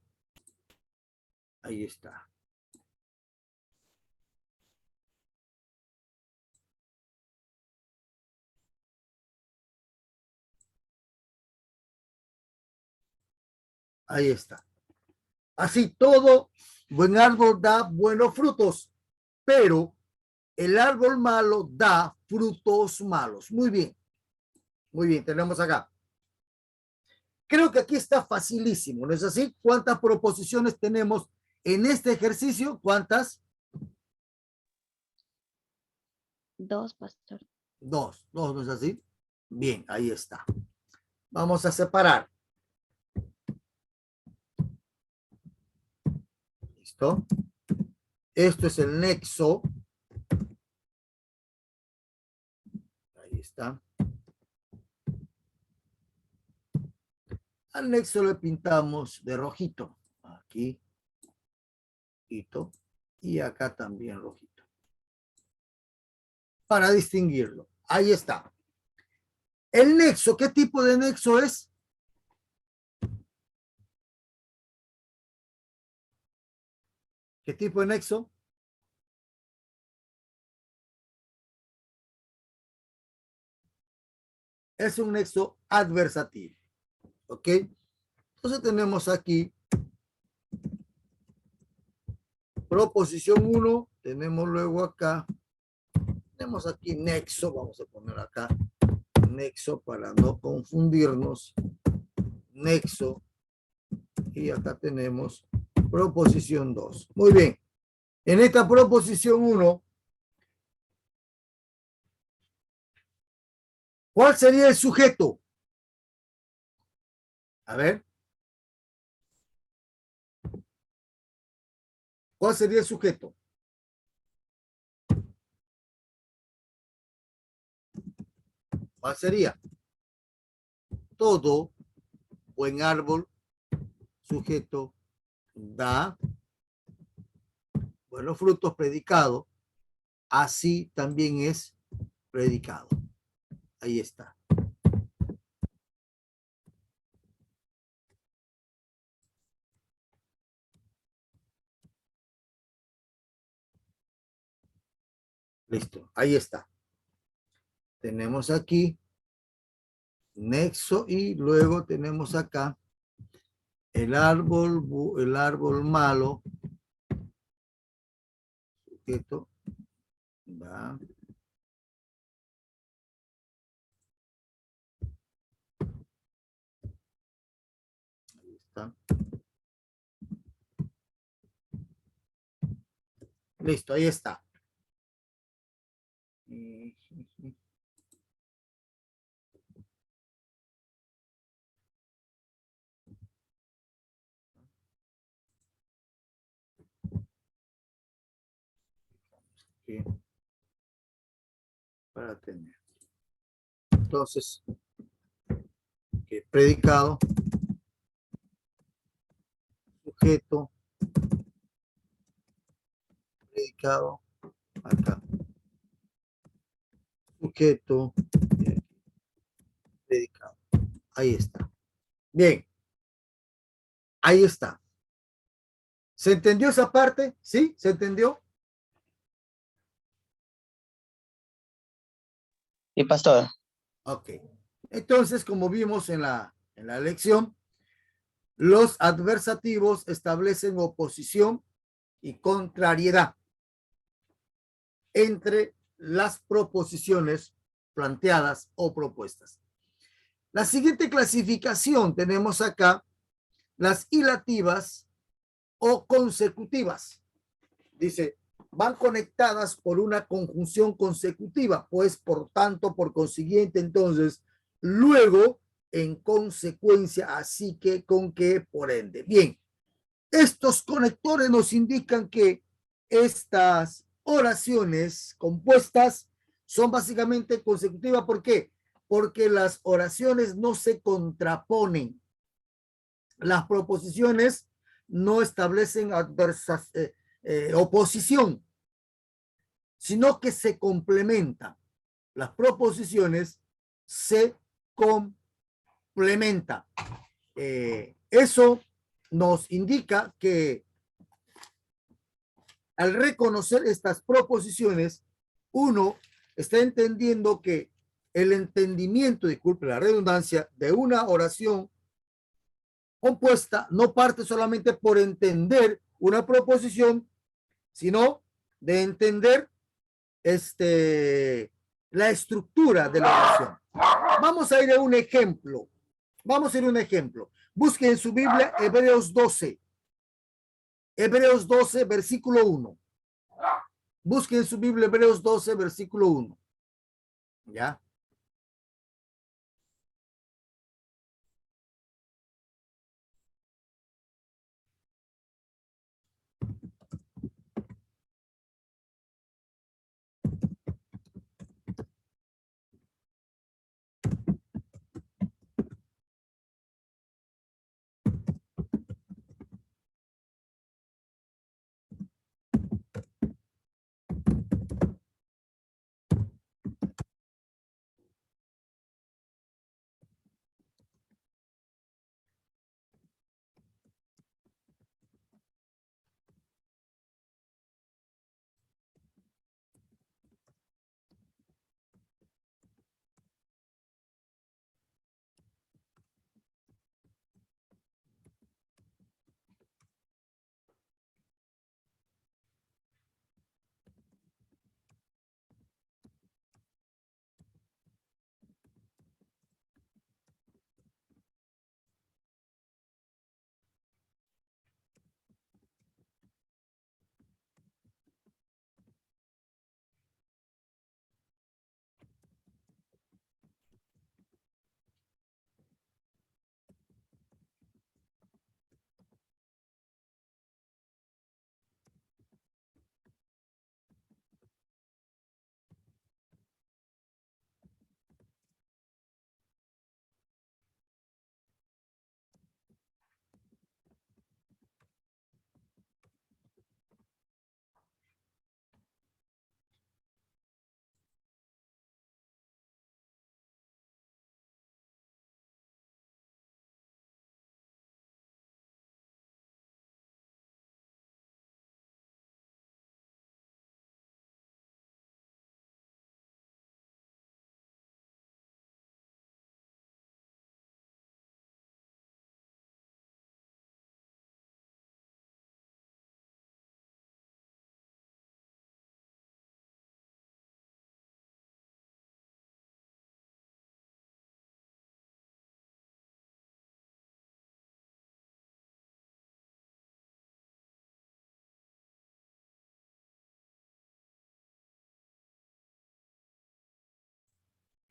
Ahí está. Ahí está. Así todo buen árbol da buenos frutos, pero el árbol malo da frutos malos. Muy bien. Muy bien, tenemos acá. Creo que aquí está facilísimo, ¿no es así? ¿Cuántas proposiciones tenemos en este ejercicio? ¿Cuántas? 2, pastor. Dos, ¿no es así? Bien, ahí está. Vamos a separar. ¿Listo? Esto es el nexo. Ahí está. Al nexo le pintamos de rojito. Aquí. Rojito. Y acá también rojito. Para distinguirlo. Ahí está. El nexo, ¿qué tipo de nexo es? ¿Qué tipo de nexo? Es un nexo adversativo. ¿Ok? Entonces tenemos aquí proposición 1, tenemos luego acá, tenemos aquí nexo, vamos a poner acá nexo para no confundirnos, nexo, y acá tenemos proposición 2. Muy bien, en esta proposición 1, ¿cuál sería el sujeto? A ver. ¿Cuál sería el sujeto? ¿Cuál sería? Todo buen árbol, sujeto, da buenos frutos, predicado. Así también es predicado. Ahí está. Listo, ahí está. Tenemos aquí nexo y luego tenemos acá el árbol malo, sujeto, va. Ahí está. Listo, ahí está. Aquí. Para tener. Entonces, predicado, sujeto, predicado, acá. Sujeto, predicado. Ahí está. Bien. Ahí está. ¿Se entendió esa parte? ¿Sí? ¿Se entendió? Sí, pastor. Ok. Entonces, como vimos en la lección, los adversativos establecen oposición y contrariedad entre las proposiciones planteadas o propuestas. La siguiente clasificación tenemos acá las hilativas o consecutivas. Dice, van conectadas por una conjunción consecutiva, pues por tanto, por consiguiente, entonces, luego, en consecuencia, así que, con que, por ende. Bien, estos conectores nos indican que estas oraciones compuestas son básicamente consecutivas. ¿Por qué? Porque las oraciones no se contraponen. Las proposiciones no establecen oposición, sino que se complementan. Las proposiciones se complementan. Eso nos indica que al reconocer estas proposiciones, uno está entendiendo que el entendimiento, disculpe la redundancia, de una oración compuesta no parte solamente por entender una proposición, sino de entender la estructura de la oración. Vamos a ir a un ejemplo. Vamos a ir a un ejemplo. Busquen en su Biblia Hebreos 12. Hebreos 12, versículo 1. Busquen en su Biblia Hebreos 12, versículo 1. ¿Ya?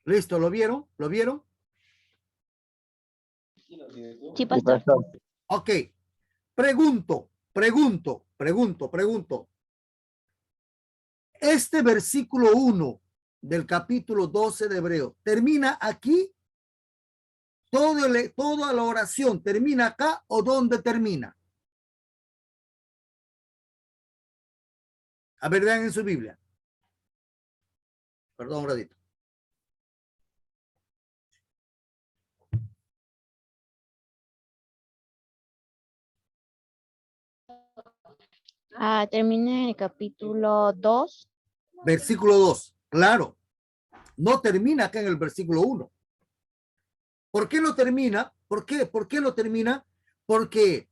¿Listo? ¿Lo vieron? ¿Lo vieron? Sí, pastor. Ok. Pregunto. Este versículo 1 del capítulo 12 de Hebreo, ¿termina aquí? Toda la oración termina acá o dónde termina? A ver, vean en su Biblia. Perdón, un ratito. Termina en el capítulo 2. Versículo 2. Claro. No termina acá en el versículo 1. ¿Por qué no termina? ¿Por qué? ¿Por qué no termina? Porque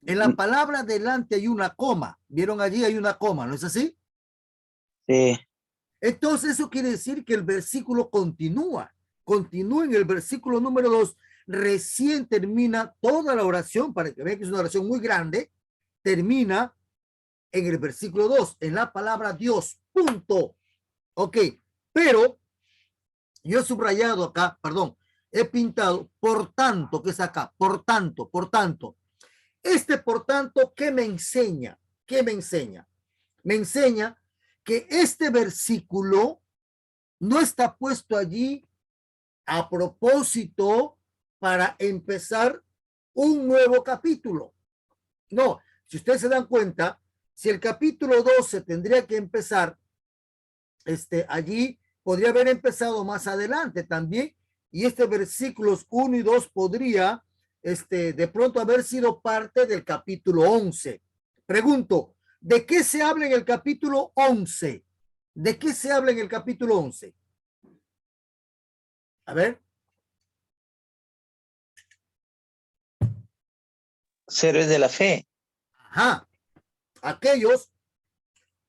en la palabra delante hay una coma. ¿Vieron allí? Hay una coma, ¿no es así? Sí. Entonces eso quiere decir que el versículo continúa. Continúa en el versículo número 2. Recién termina toda la oración, para que vean que es una oración muy grande. Termina en el versículo 2, en la palabra Dios. Punto. Ok. Pero yo he subrayado acá, perdón, he pintado por tanto, que es acá, por tanto. Por tanto, ¿qué me enseña? ¿Qué me enseña? Me enseña que este versículo no está puesto allí a propósito para empezar un nuevo capítulo. No, si ustedes se dan cuenta, si el capítulo 12 tendría que empezar, allí podría haber empezado más adelante también, y versículos 1 y 2 podría de pronto haber sido parte del capítulo 11. Pregunto, ¿de qué se habla en el capítulo 11? ¿De qué se habla en el capítulo 11? A ver. Héroes de la fe. Ajá. Aquellos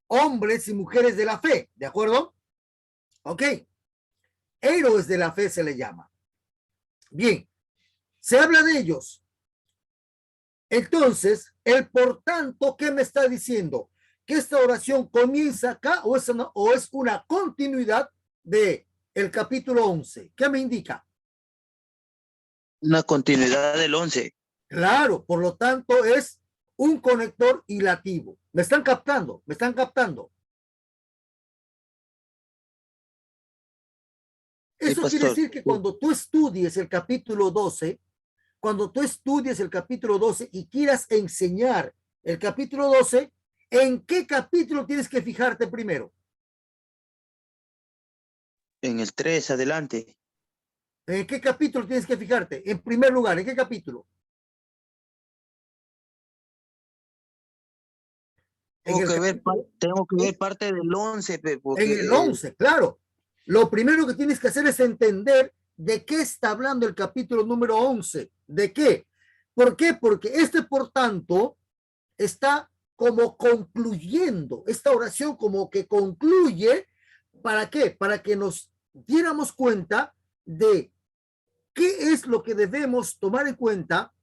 hombres y mujeres de la fe, ¿de acuerdo? Ok. Héroes de la fe se le llama. Bien. Se habla de ellos. Entonces, el por tanto, ¿qué me está diciendo? Que esta oración comienza acá o es una continuidad de el capítulo 11. ¿Qué me indica? Una continuidad del 11. Claro, por lo tanto es un conector hilativo. ¿Me están captando? ¿Me están captando? Sí, Eso quiere pastor. decir que cuando tú estudies el capítulo 12, cuando tú estudies el capítulo 12 y quieras enseñar el capítulo 12, ¿en qué capítulo tienes que fijarte primero? En el 3 adelante. ¿En qué capítulo tienes que fijarte? En primer lugar, ¿en qué capítulo? En el capítulo, Tengo que ver parte del 11, en el porque 11, claro. Lo primero que tienes que hacer es entender de qué está hablando el capítulo número 11. ¿De qué? ¿Por qué? Porque por tanto, está como concluyendo, esta oración como que concluye, ¿para qué? Para que nos diéramos cuenta de qué es lo que debemos tomar en cuenta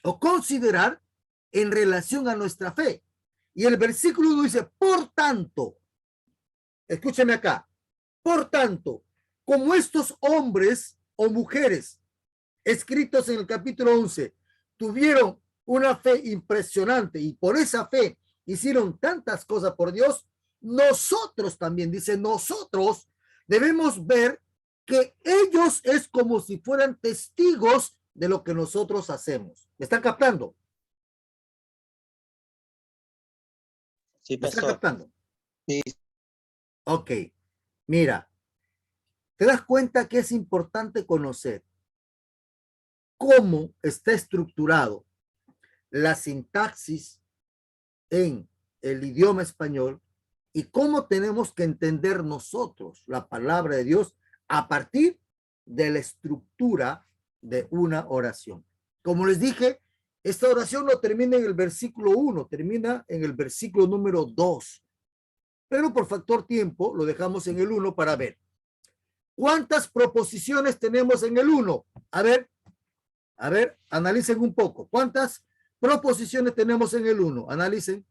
o considerar en relación a nuestra fe. Y el versículo 1 dice, por tanto, escúcheme acá, por tanto, como estos hombres o mujeres escritos en el capítulo 11 tuvieron una fe impresionante y por esa fe hicieron tantas cosas por Dios, nosotros también, dice, nosotros debemos ver que ellos es como si fueran testigos de lo que nosotros hacemos. ¿Me están captando? sí, ¿Me están pastor. captando? Sí, Ok, mira, te das cuenta que es importante conocer cómo está estructurado la sintaxis en el idioma español y cómo tenemos que entender nosotros la palabra de Dios a partir de la estructura de una oración. Como les dije, esta oración no termina en el versículo 1, termina en el versículo número 2. Pero por factor tiempo lo dejamos en el 1 para ver. ¿Cuántas proposiciones tenemos en el 1? A ver, analicen un poco. ¿Cuántas proposiciones tenemos en el 1? Analicen.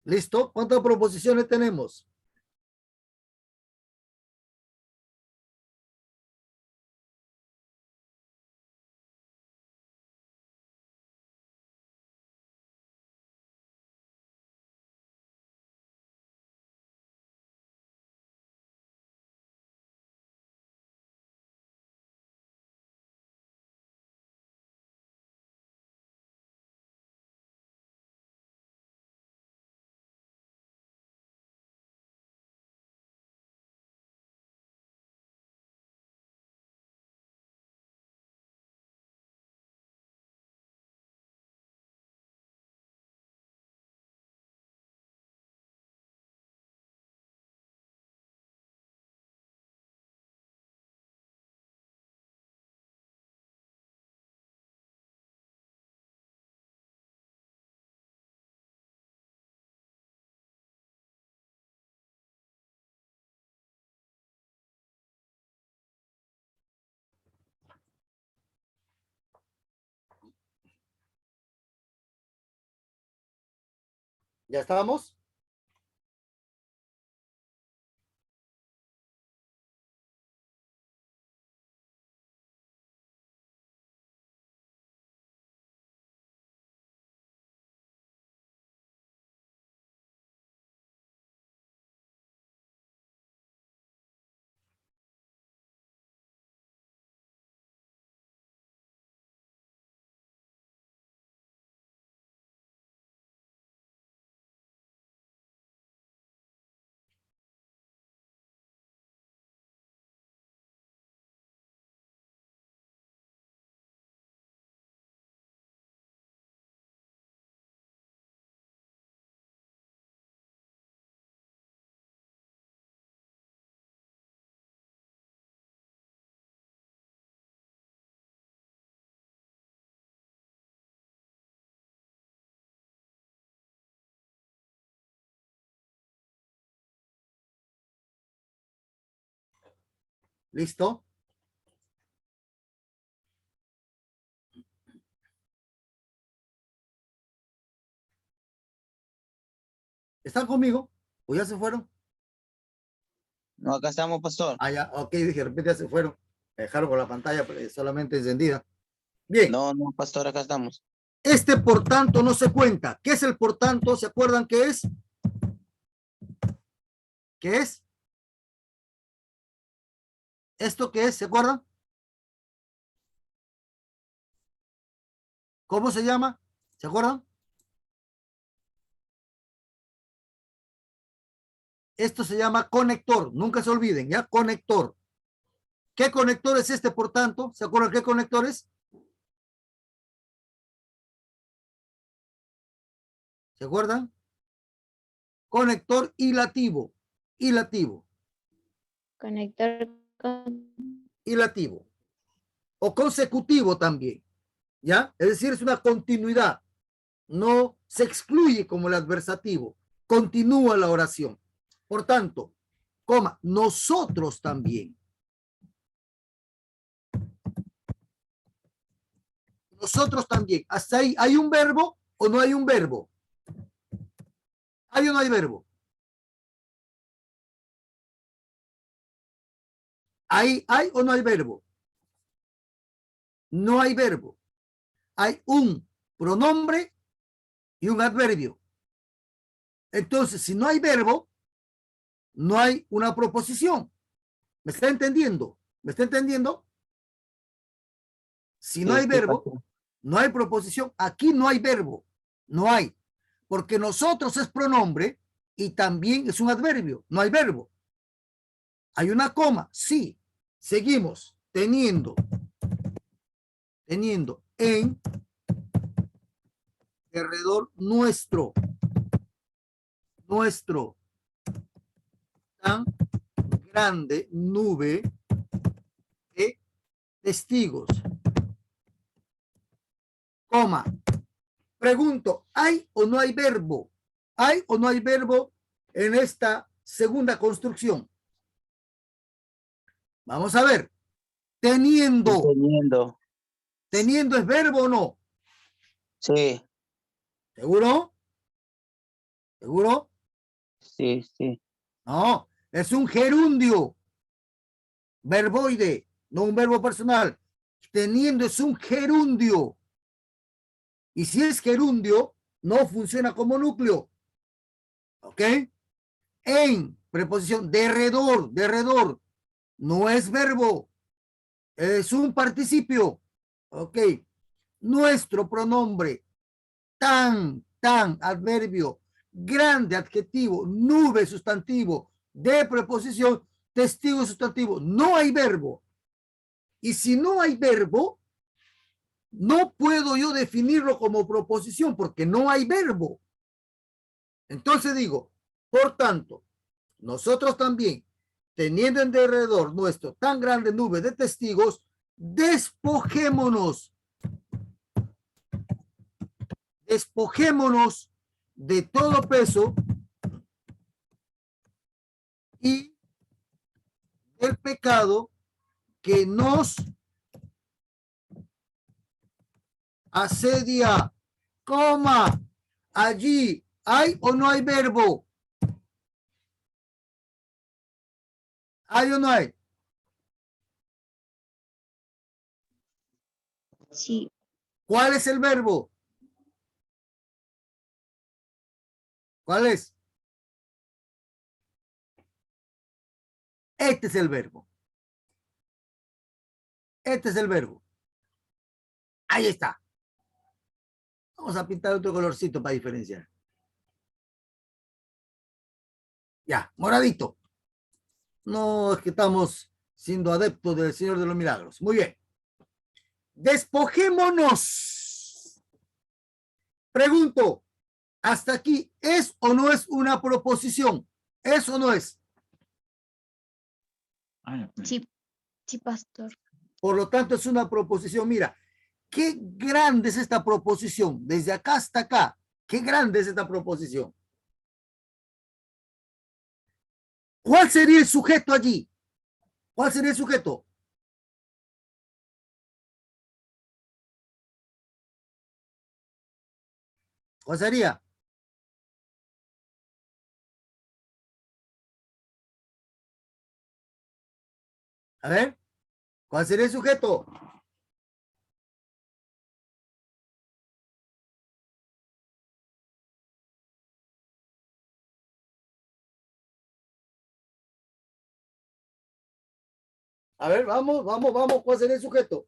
¿Listo? ¿Cuántas proposiciones tenemos? ¿Ya estábamos? ¿Listo? ¿Están conmigo? ¿O ya se fueron? No, acá estamos, pastor. Ah, ya, ok, dije, de repente ya se fueron. Me dejaron con la pantalla solamente encendida. Bien, No, no, pastor, acá estamos. este por tanto no se cuenta. ¿Qué es el por tanto? ¿Se acuerdan qué es? ¿Qué es? ¿Esto qué es? ¿Se acuerdan? ¿Cómo se llama? ¿Se acuerdan? Esto se llama conector. Nunca se olviden, ¿ya? Conector. ¿Qué conector es este, por tanto? ¿Se acuerdan qué conector es? ¿Se acuerdan? Conector hilativo. Hilativo. Conector con Hilativo. O consecutivo también. ¿Ya? Es decir, es una continuidad. No se excluye como el adversativo. Continúa la oración. Por tanto, coma, nosotros también. Nosotros también. Hasta ahí, ¿hay un verbo o no hay un verbo? ¿Hay o no hay verbo? ¿Hay o no hay verbo? No hay verbo. Hay un pronombre y un adverbio. Entonces, si no hay verbo, no hay una proposición. ¿Me está entendiendo? ¿Me está entendiendo? Si no Sí, hay sí, verbo, pastor. no hay proposición. Aquí no hay verbo. No hay. Porque nosotros es pronombre y también es un adverbio. No hay verbo. Hay una coma. Sí. Seguimos teniendo en alrededor nuestro tan grande nube de testigos. Coma. Pregunto, ¿hay o no hay verbo? ¿Hay o no hay verbo en esta segunda construcción? Vamos a ver. Teniendo. Teniendo. ¿Teniendo es verbo o no? Sí, ¿Seguro? ¿Seguro? sí, sí. No, es un gerundio. Verboide, no un verbo personal. Teniendo es un gerundio. Y si es gerundio, no funciona como núcleo. ¿Ok? En preposición derredor, no es verbo, es un participio. ¿Ok? Nuestro pronombre, tan, adverbio, grande, adjetivo, nube, sustantivo, de preposición, testigo, sustantivo. No hay verbo. Y si no hay verbo, no puedo yo definirlo como proposición porque no hay verbo. Entonces digo, por tanto, nosotros también, teniendo en derredor nuestro tan grande nube de testigos, despojémonos de todo peso y del pecado que nos asedia, coma, allí ¿Hay o no hay verbo? ¿Hay o no hay? Sí. ¿Cuál es el verbo? ¿Cuál es? Este es el verbo. Este es el verbo. Ahí está. Vamos a pintar otro colorcito para diferenciar. Ya, moradito. No es que estamos siendo adeptos del Señor de los Milagros. Muy bien. Despojémonos. Pregunto, hasta aquí, ¿es o no es una proposición? ¿Es o no es? Sí, sí, pastor. Por lo tanto, es una proposición. Mira, qué grande es esta proposición. Desde acá hasta acá. Qué grande es esta proposición. ¿Cuál sería el sujeto allí? ¿Cuál sería el sujeto? ¿Cuál sería? A ver, ¿cuál sería el sujeto? A ver, vamos, vamos, vamos. ¿Cuál sería el sujeto?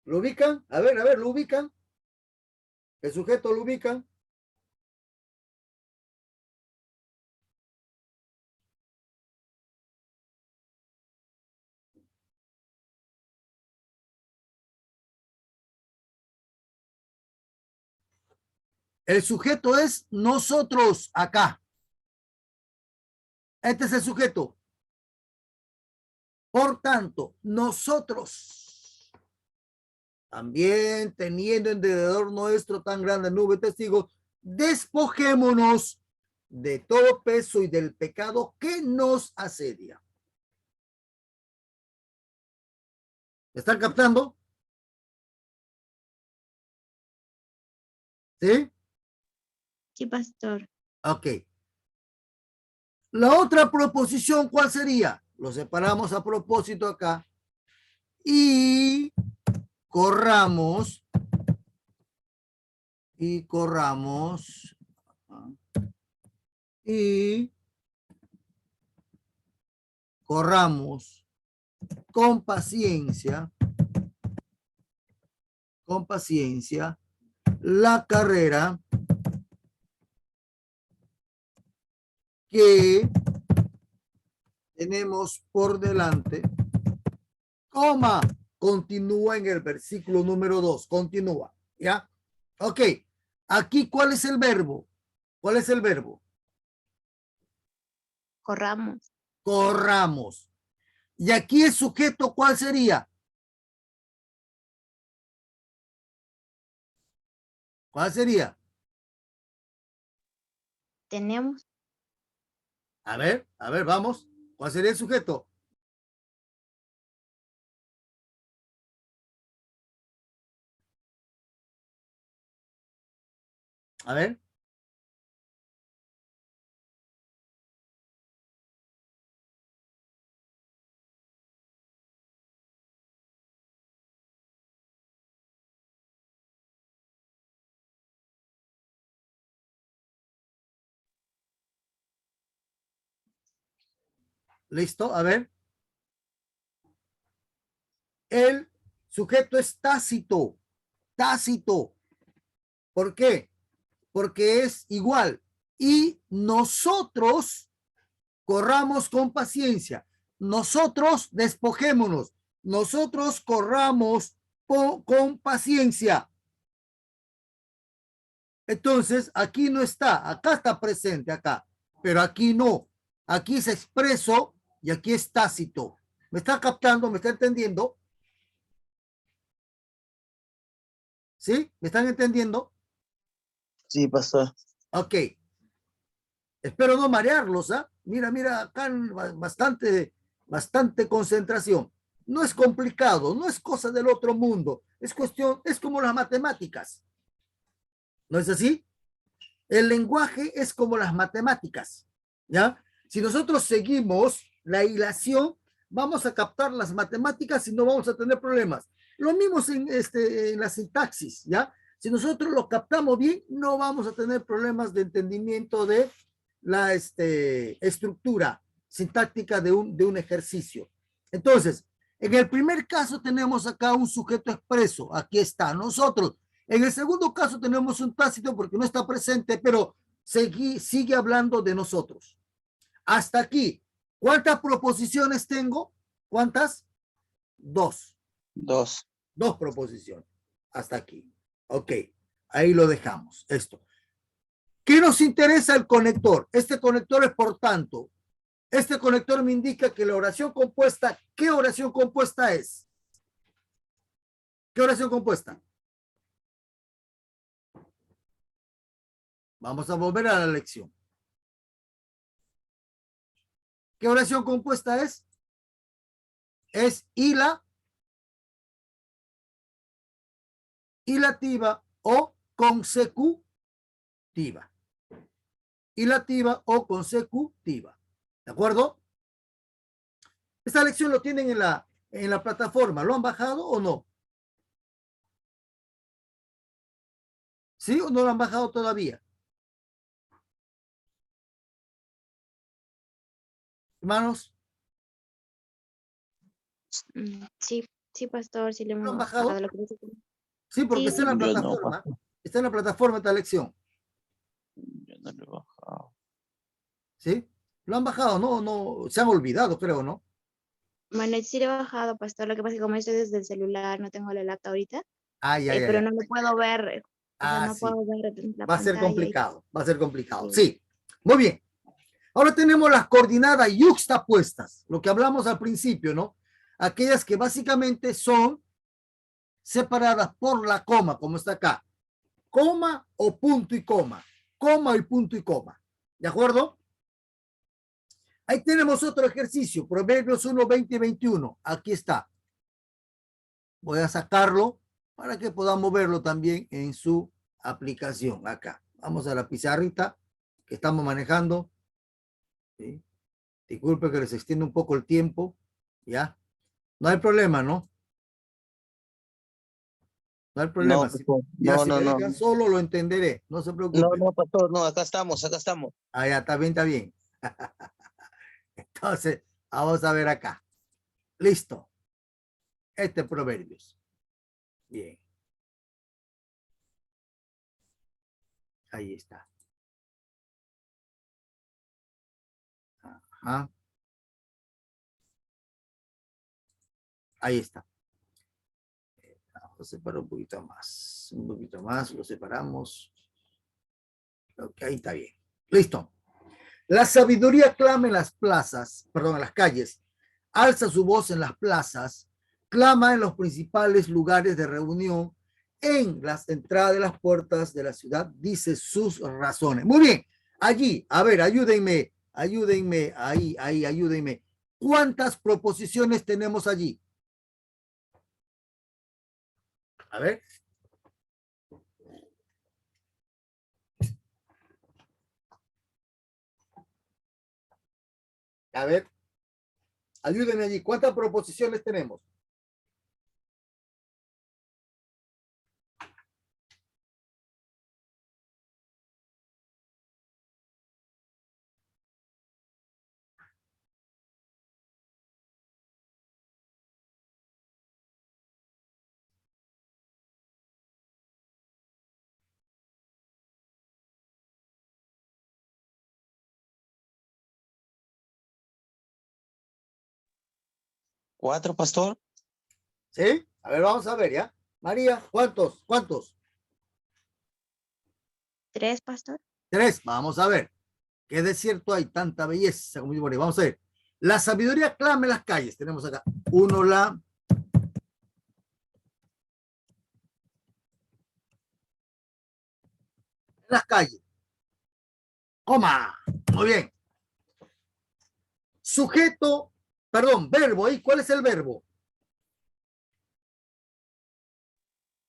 ¿Lo ubican? A ver, ¿lo ubican? ¿El sujeto lo ubican? El sujeto es nosotros acá. Este es el sujeto. Por tanto, nosotros, también teniendo en derredor nuestro tan grande nube de testigos, despojémonos de todo peso y del pecado que nos asedia. ¿Me están captando? ¿Sí? Sí, pastor. Ok. La otra proposición, ¿cuál sería? Lo separamos a propósito acá. Y corramos. Y corramos. Y corramos con paciencia la carrera que tenemos por delante, coma, continúa en el versículo número 2, continúa, ¿ya? Ok, aquí, ¿cuál es el verbo? ¿Cuál es el verbo? Corramos. Corramos. Y aquí el sujeto, ¿cuál sería? ¿Cuál sería? Tenemos. A ver, vamos. ¿Cuál sería el sujeto? A ver. Listo, a ver. El sujeto es tácito. Tácito. ¿Por qué? Porque es igual. Y nosotros corramos con paciencia. Nosotros despojémonos. Nosotros corramos con paciencia. Entonces, aquí no está. Acá está presente, acá. Pero aquí no. Aquí es expreso y aquí es tácito. ¿Me está captando? ¿Me está entendiendo? ¿Sí? ¿Me están entendiendo? Sí, pastor. Ok. Espero no marearlos, ¿ah? Mira, mira, acá bastante concentración. No es complicado, no es cosa del otro mundo. Es cuestión, es como las matemáticas. ¿No es así? El lenguaje es como las matemáticas, ¿ya? Si nosotros seguimos la hilación, vamos a captar las matemáticas y no vamos a tener problemas. Lo mismo en la sintaxis, ¿ya? Si nosotros lo captamos bien, no vamos a tener problemas de entendimiento de la estructura sintáctica de un ejercicio. Entonces, en el primer caso tenemos acá un sujeto expreso. Aquí está, nosotros. En el segundo caso tenemos un tácito porque no está presente, pero sigue hablando de nosotros. Hasta aquí. ¿Cuántas proposiciones tengo? ¿Cuántas? Dos. Dos. Dos proposiciones. Hasta aquí. Ok. Ahí lo dejamos. Esto. ¿Qué nos interesa el conector? Este conector es, por tanto, este conector me indica que la oración compuesta, ¿qué oración compuesta es? ¿Qué oración compuesta? Vamos a volver a la lección. ¿Qué oración compuesta es? Es hilativa o consecutiva. Hilativa o consecutiva. ¿De acuerdo? Esta lección lo tienen en la plataforma. ¿Lo han bajado o no? ¿Sí o no lo han bajado todavía? Hermanos, Sí, sí, pastor, sí le ¿lo han hemos bajado? bajado lo que pasa es que- Sí, porque Sí, está en sí, la Yo no, plataforma. Está en la plataforma esta lección. yo no lo he bajado. ¿Sí? ¿Lo han bajado? No, no, se han olvidado, creo, ¿no? bueno, sí le he bajado, pastor, lo que pasa es que como estoy desde el celular, no tengo la laptop ahorita, Ah, ya, ya, pero ya. no lo puedo ver, o sea, Ah, no sí. puedo ver la Va a ser pantalla. complicado, va a ser complicado. Sí. Sí, muy bien. Ahora tenemos las coordenadas yuxtapuestas, lo que hablamos al principio, ¿no? Aquellas que básicamente son separadas por la coma, como está acá. Coma o punto y coma. Coma y punto y coma. ¿De acuerdo? Ahí tenemos otro ejercicio, Proverbios 1, 20 y 21. Aquí está. Voy a sacarlo para que podamos verlo también en su aplicación. Acá. Vamos a la pizarrita que estamos manejando. ¿Sí? Disculpe que les extienda un poco el tiempo. ¿Ya? No hay problema, ¿no? No hay No, problema. pastor. Ya, No, si no, me no. dejan solo, lo entenderé. No se No, preocupe. no, pastor, no, acá estamos, acá estamos. Ah, ya, está bien, está bien. Entonces, vamos a ver acá. Listo. Este Proverbios. Bien. Ahí está. Ajá. Ahí está. Vamos a separar un poquito más. Un poquito más. Lo separamos. Ok, ahí está bien. Listo. La sabiduría clama en las plazas, perdón, en las calles. Alza su voz en las plazas. Clama en los principales lugares de reunión. En las entradas de las puertas de la ciudad. Dice sus razones. Muy bien. Allí, a ver, ayúdenme. Ayúdenme. Ahí, ayúdenme. ¿Cuántas proposiciones tenemos allí? A ver. A ver. Ayúdenme allí. ¿Cuántas proposiciones tenemos? ¿Cuatro, pastor? ¿Sí? A ver, vamos a ver, ¿ya? María, ¿cuántos? ¿Cuántos? 3, pastor. 3. Vamos a ver. ¿Qué desierto hay? Tanta belleza. Vamos a ver. La sabiduría clama en las calles. Tenemos acá. 1, en las calles. Coma. Muy bien. Sujeto, perdón, verbo. ¿Y cuál es el verbo?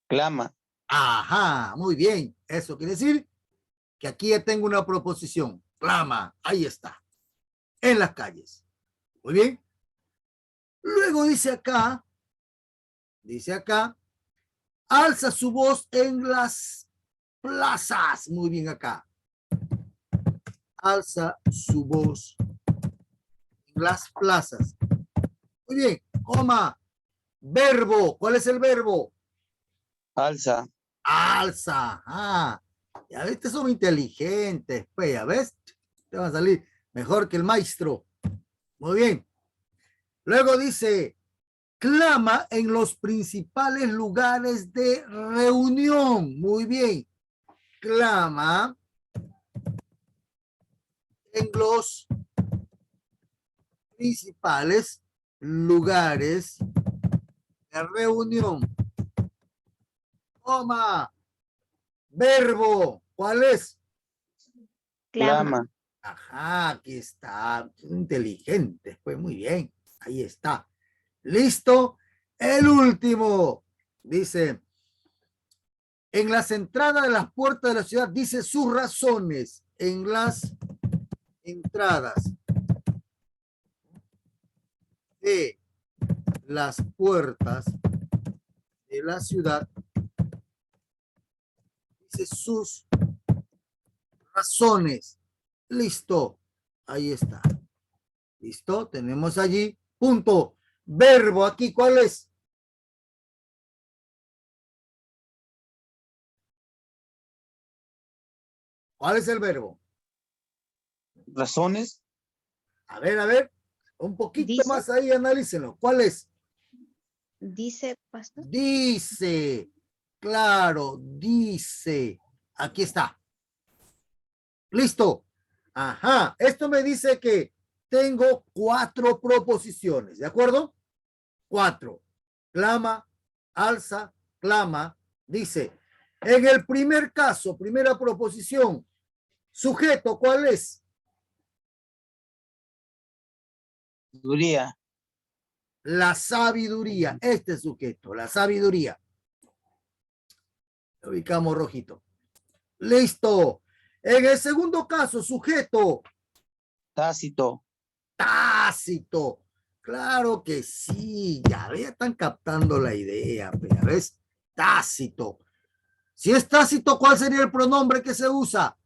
Clama. Ajá, muy bien. Eso quiere decir que aquí ya tengo una proposición. Clama, ahí está. En las calles. Muy bien. Luego dice acá, alza su voz en las plazas. Muy bien acá. Alza su voz en las plazas. Muy bien, coma. Verbo, ¿cuál es el verbo? Alza. Alza. Ah, ya ves, somos inteligentes. Pues ya ves, te va a salir mejor que el maestro. Muy bien. Luego dice, clama en los principales lugares de reunión. Muy bien. Clama en los principales lugares de reunión. Coma. Verbo. ¿Cuál es? Clama. Ajá, aquí está. Inteligente. Pues muy bien. Ahí está. Listo. El último. Dice, en las entradas de las puertas de la ciudad, dice sus razones. En las entradas de las puertas de la ciudad, dice sus razones. Listo. Ahí está. Listo. Tenemos allí. Punto. Verbo aquí, ¿cuál es? ¿Cuál es el verbo? Razones. A ver. Un poquito Dice. más ahí, analícenlo. ¿Cuál es? Dice, pastor. Dice. Claro, dice. Aquí está. Listo. Ajá. Esto me dice que tengo 4 proposiciones. ¿De acuerdo? 4. Clama, alza, clama. Dice, en el primer caso, primera proposición, sujeto, ¿cuál es? Sabiduría. La sabiduría. Este sujeto, la sabiduría. Lo ubicamos rojito. Listo. En el segundo caso, sujeto. Tácito. Tácito. Claro que sí. Ya están captando la idea. Pero ¿ves? Tácito. Si es tácito, ¿cuál sería el pronombre que se usa?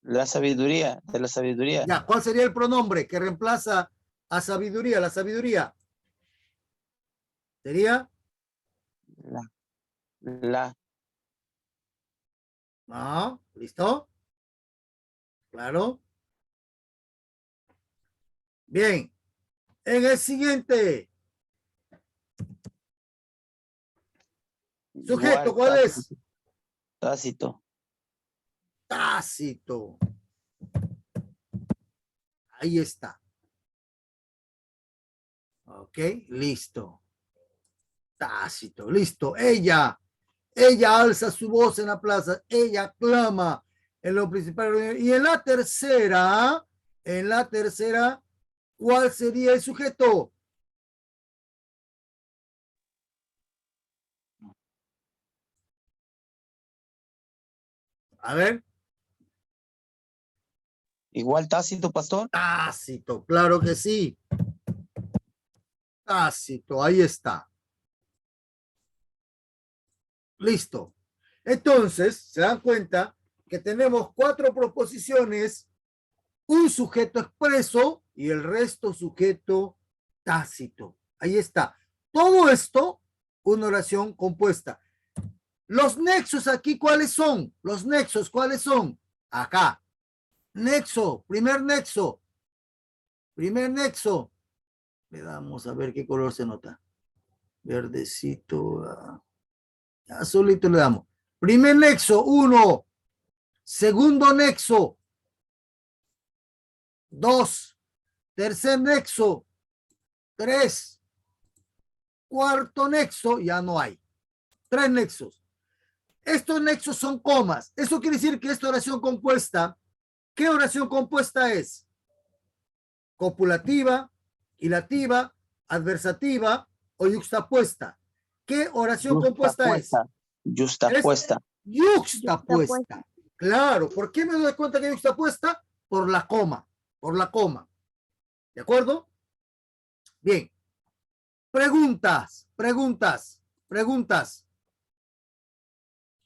La sabiduría. De la sabiduría. Ya, ¿cuál sería el pronombre que reemplaza a sabiduría? La sabiduría. ¿Sería? La. No, ¿listo? Claro. Bien. En el siguiente. Sujeto, Igual, ¿cuál es? tácito. Tácito. Ahí está. Ok, listo. Tácito, listo. Ella alza su voz en la plaza, ella clama en lo principal. Y en la tercera, ¿cuál sería el sujeto? A ver. Igual tácito, pastor. Tácito, claro que sí. Tácito, ahí está. Listo. Entonces, se dan cuenta que tenemos 4 proposiciones, un sujeto expreso y el resto sujeto tácito. Ahí está. Todo esto, una oración compuesta. Los nexos aquí, ¿cuáles son? Los nexos, ¿cuáles son? Acá. Nexo, primer nexo. Primer nexo. Le damos a ver qué color se nota. Verdecito. Azulito le damos. Primer nexo, 1. Segundo nexo, 2. Tercer nexo, 3. Cuarto nexo, ya no hay. 3 nexos. Estos nexos son comas. Eso quiere decir que esta oración compuesta, ¿qué oración compuesta es? Copulativa, hilativa, adversativa o yuxtapuesta. ¿Qué oración compuesta es? Yuxtapuesta. Yuxtapuesta. Claro. ¿Por qué me doy cuenta que es yuxtapuesta? Por la coma. Por la coma. ¿De acuerdo? Bien. Preguntas.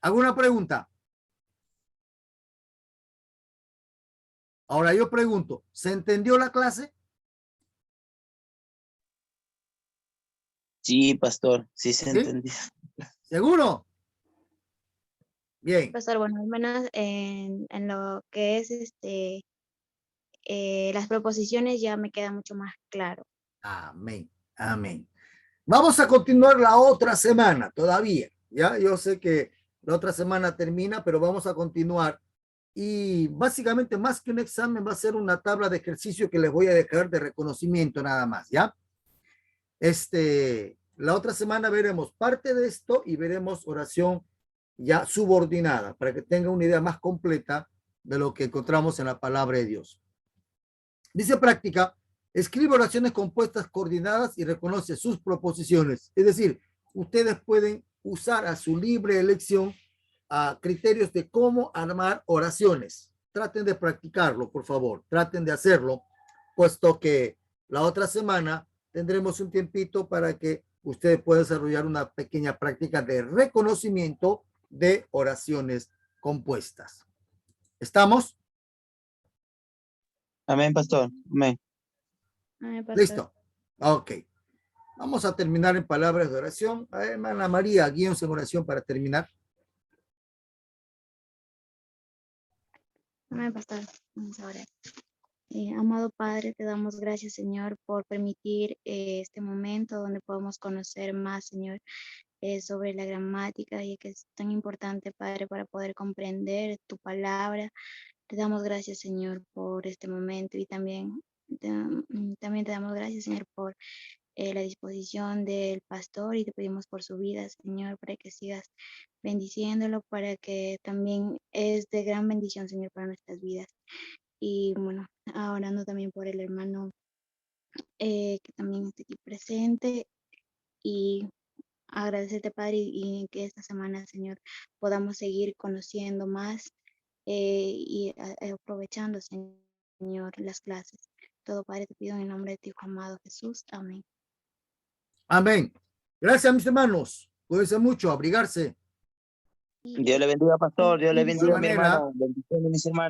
¿Alguna pregunta? Ahora yo pregunto, ¿se entendió la clase? Sí, pastor, sí se ¿Sí? entendió. ¿Seguro? Bien. Pastor, bueno, al menos en lo que es las proposiciones ya me queda mucho más claro. Amén. Amén. Vamos a continuar la otra semana todavía. Ya, yo sé que la otra semana termina, pero vamos a continuar. Y básicamente más que un examen va a ser una tabla de ejercicio que les voy a dejar de reconocimiento nada más, ¿ya? La otra semana veremos parte de esto y veremos oración ya subordinada para que tenga una idea más completa de lo que encontramos en la palabra de Dios. Dice práctica, escribe oraciones compuestas coordinadas y reconoce sus proposiciones. Es decir, ustedes pueden usar a su libre elección a criterios de cómo armar oraciones. Traten de practicarlo, por favor. Traten de hacerlo, puesto que la otra semana tendremos un tiempito para que ustedes puedan desarrollar una pequeña práctica de reconocimiento de oraciones compuestas. ¿Estamos? Amén, pastor. Amén. Pastor. Listo. Ok. Vamos a terminar en palabras de oración. A ver, hermana María, guíense en oración para terminar. Amén, pastor. Vamos a orar. Amado Padre, te damos gracias, Señor, por permitir este momento donde podemos conocer más, Señor, sobre la gramática y que es tan importante, Padre, para poder comprender tu palabra. Te damos gracias, Señor, por este momento y también te damos gracias, Señor, por la disposición del pastor y te pedimos por su vida, Señor, para que sigas bendiciéndolo, para que también es de gran bendición, Señor, para nuestras vidas. Y bueno, orando también por el hermano que también está aquí presente y agradecerte, Padre, y que esta semana, Señor, podamos seguir conociendo más y aprovechando, Señor, las clases. Todo, Padre, te pido en el nombre de tu Hijo amado Jesús. Amén. Amén. Gracias, mis hermanos. Cuídense mucho, abrigarse. Dios le bendiga, pastor. Dios le De bendiga, mi manera. hermano. Bendiciones, mis hermanos.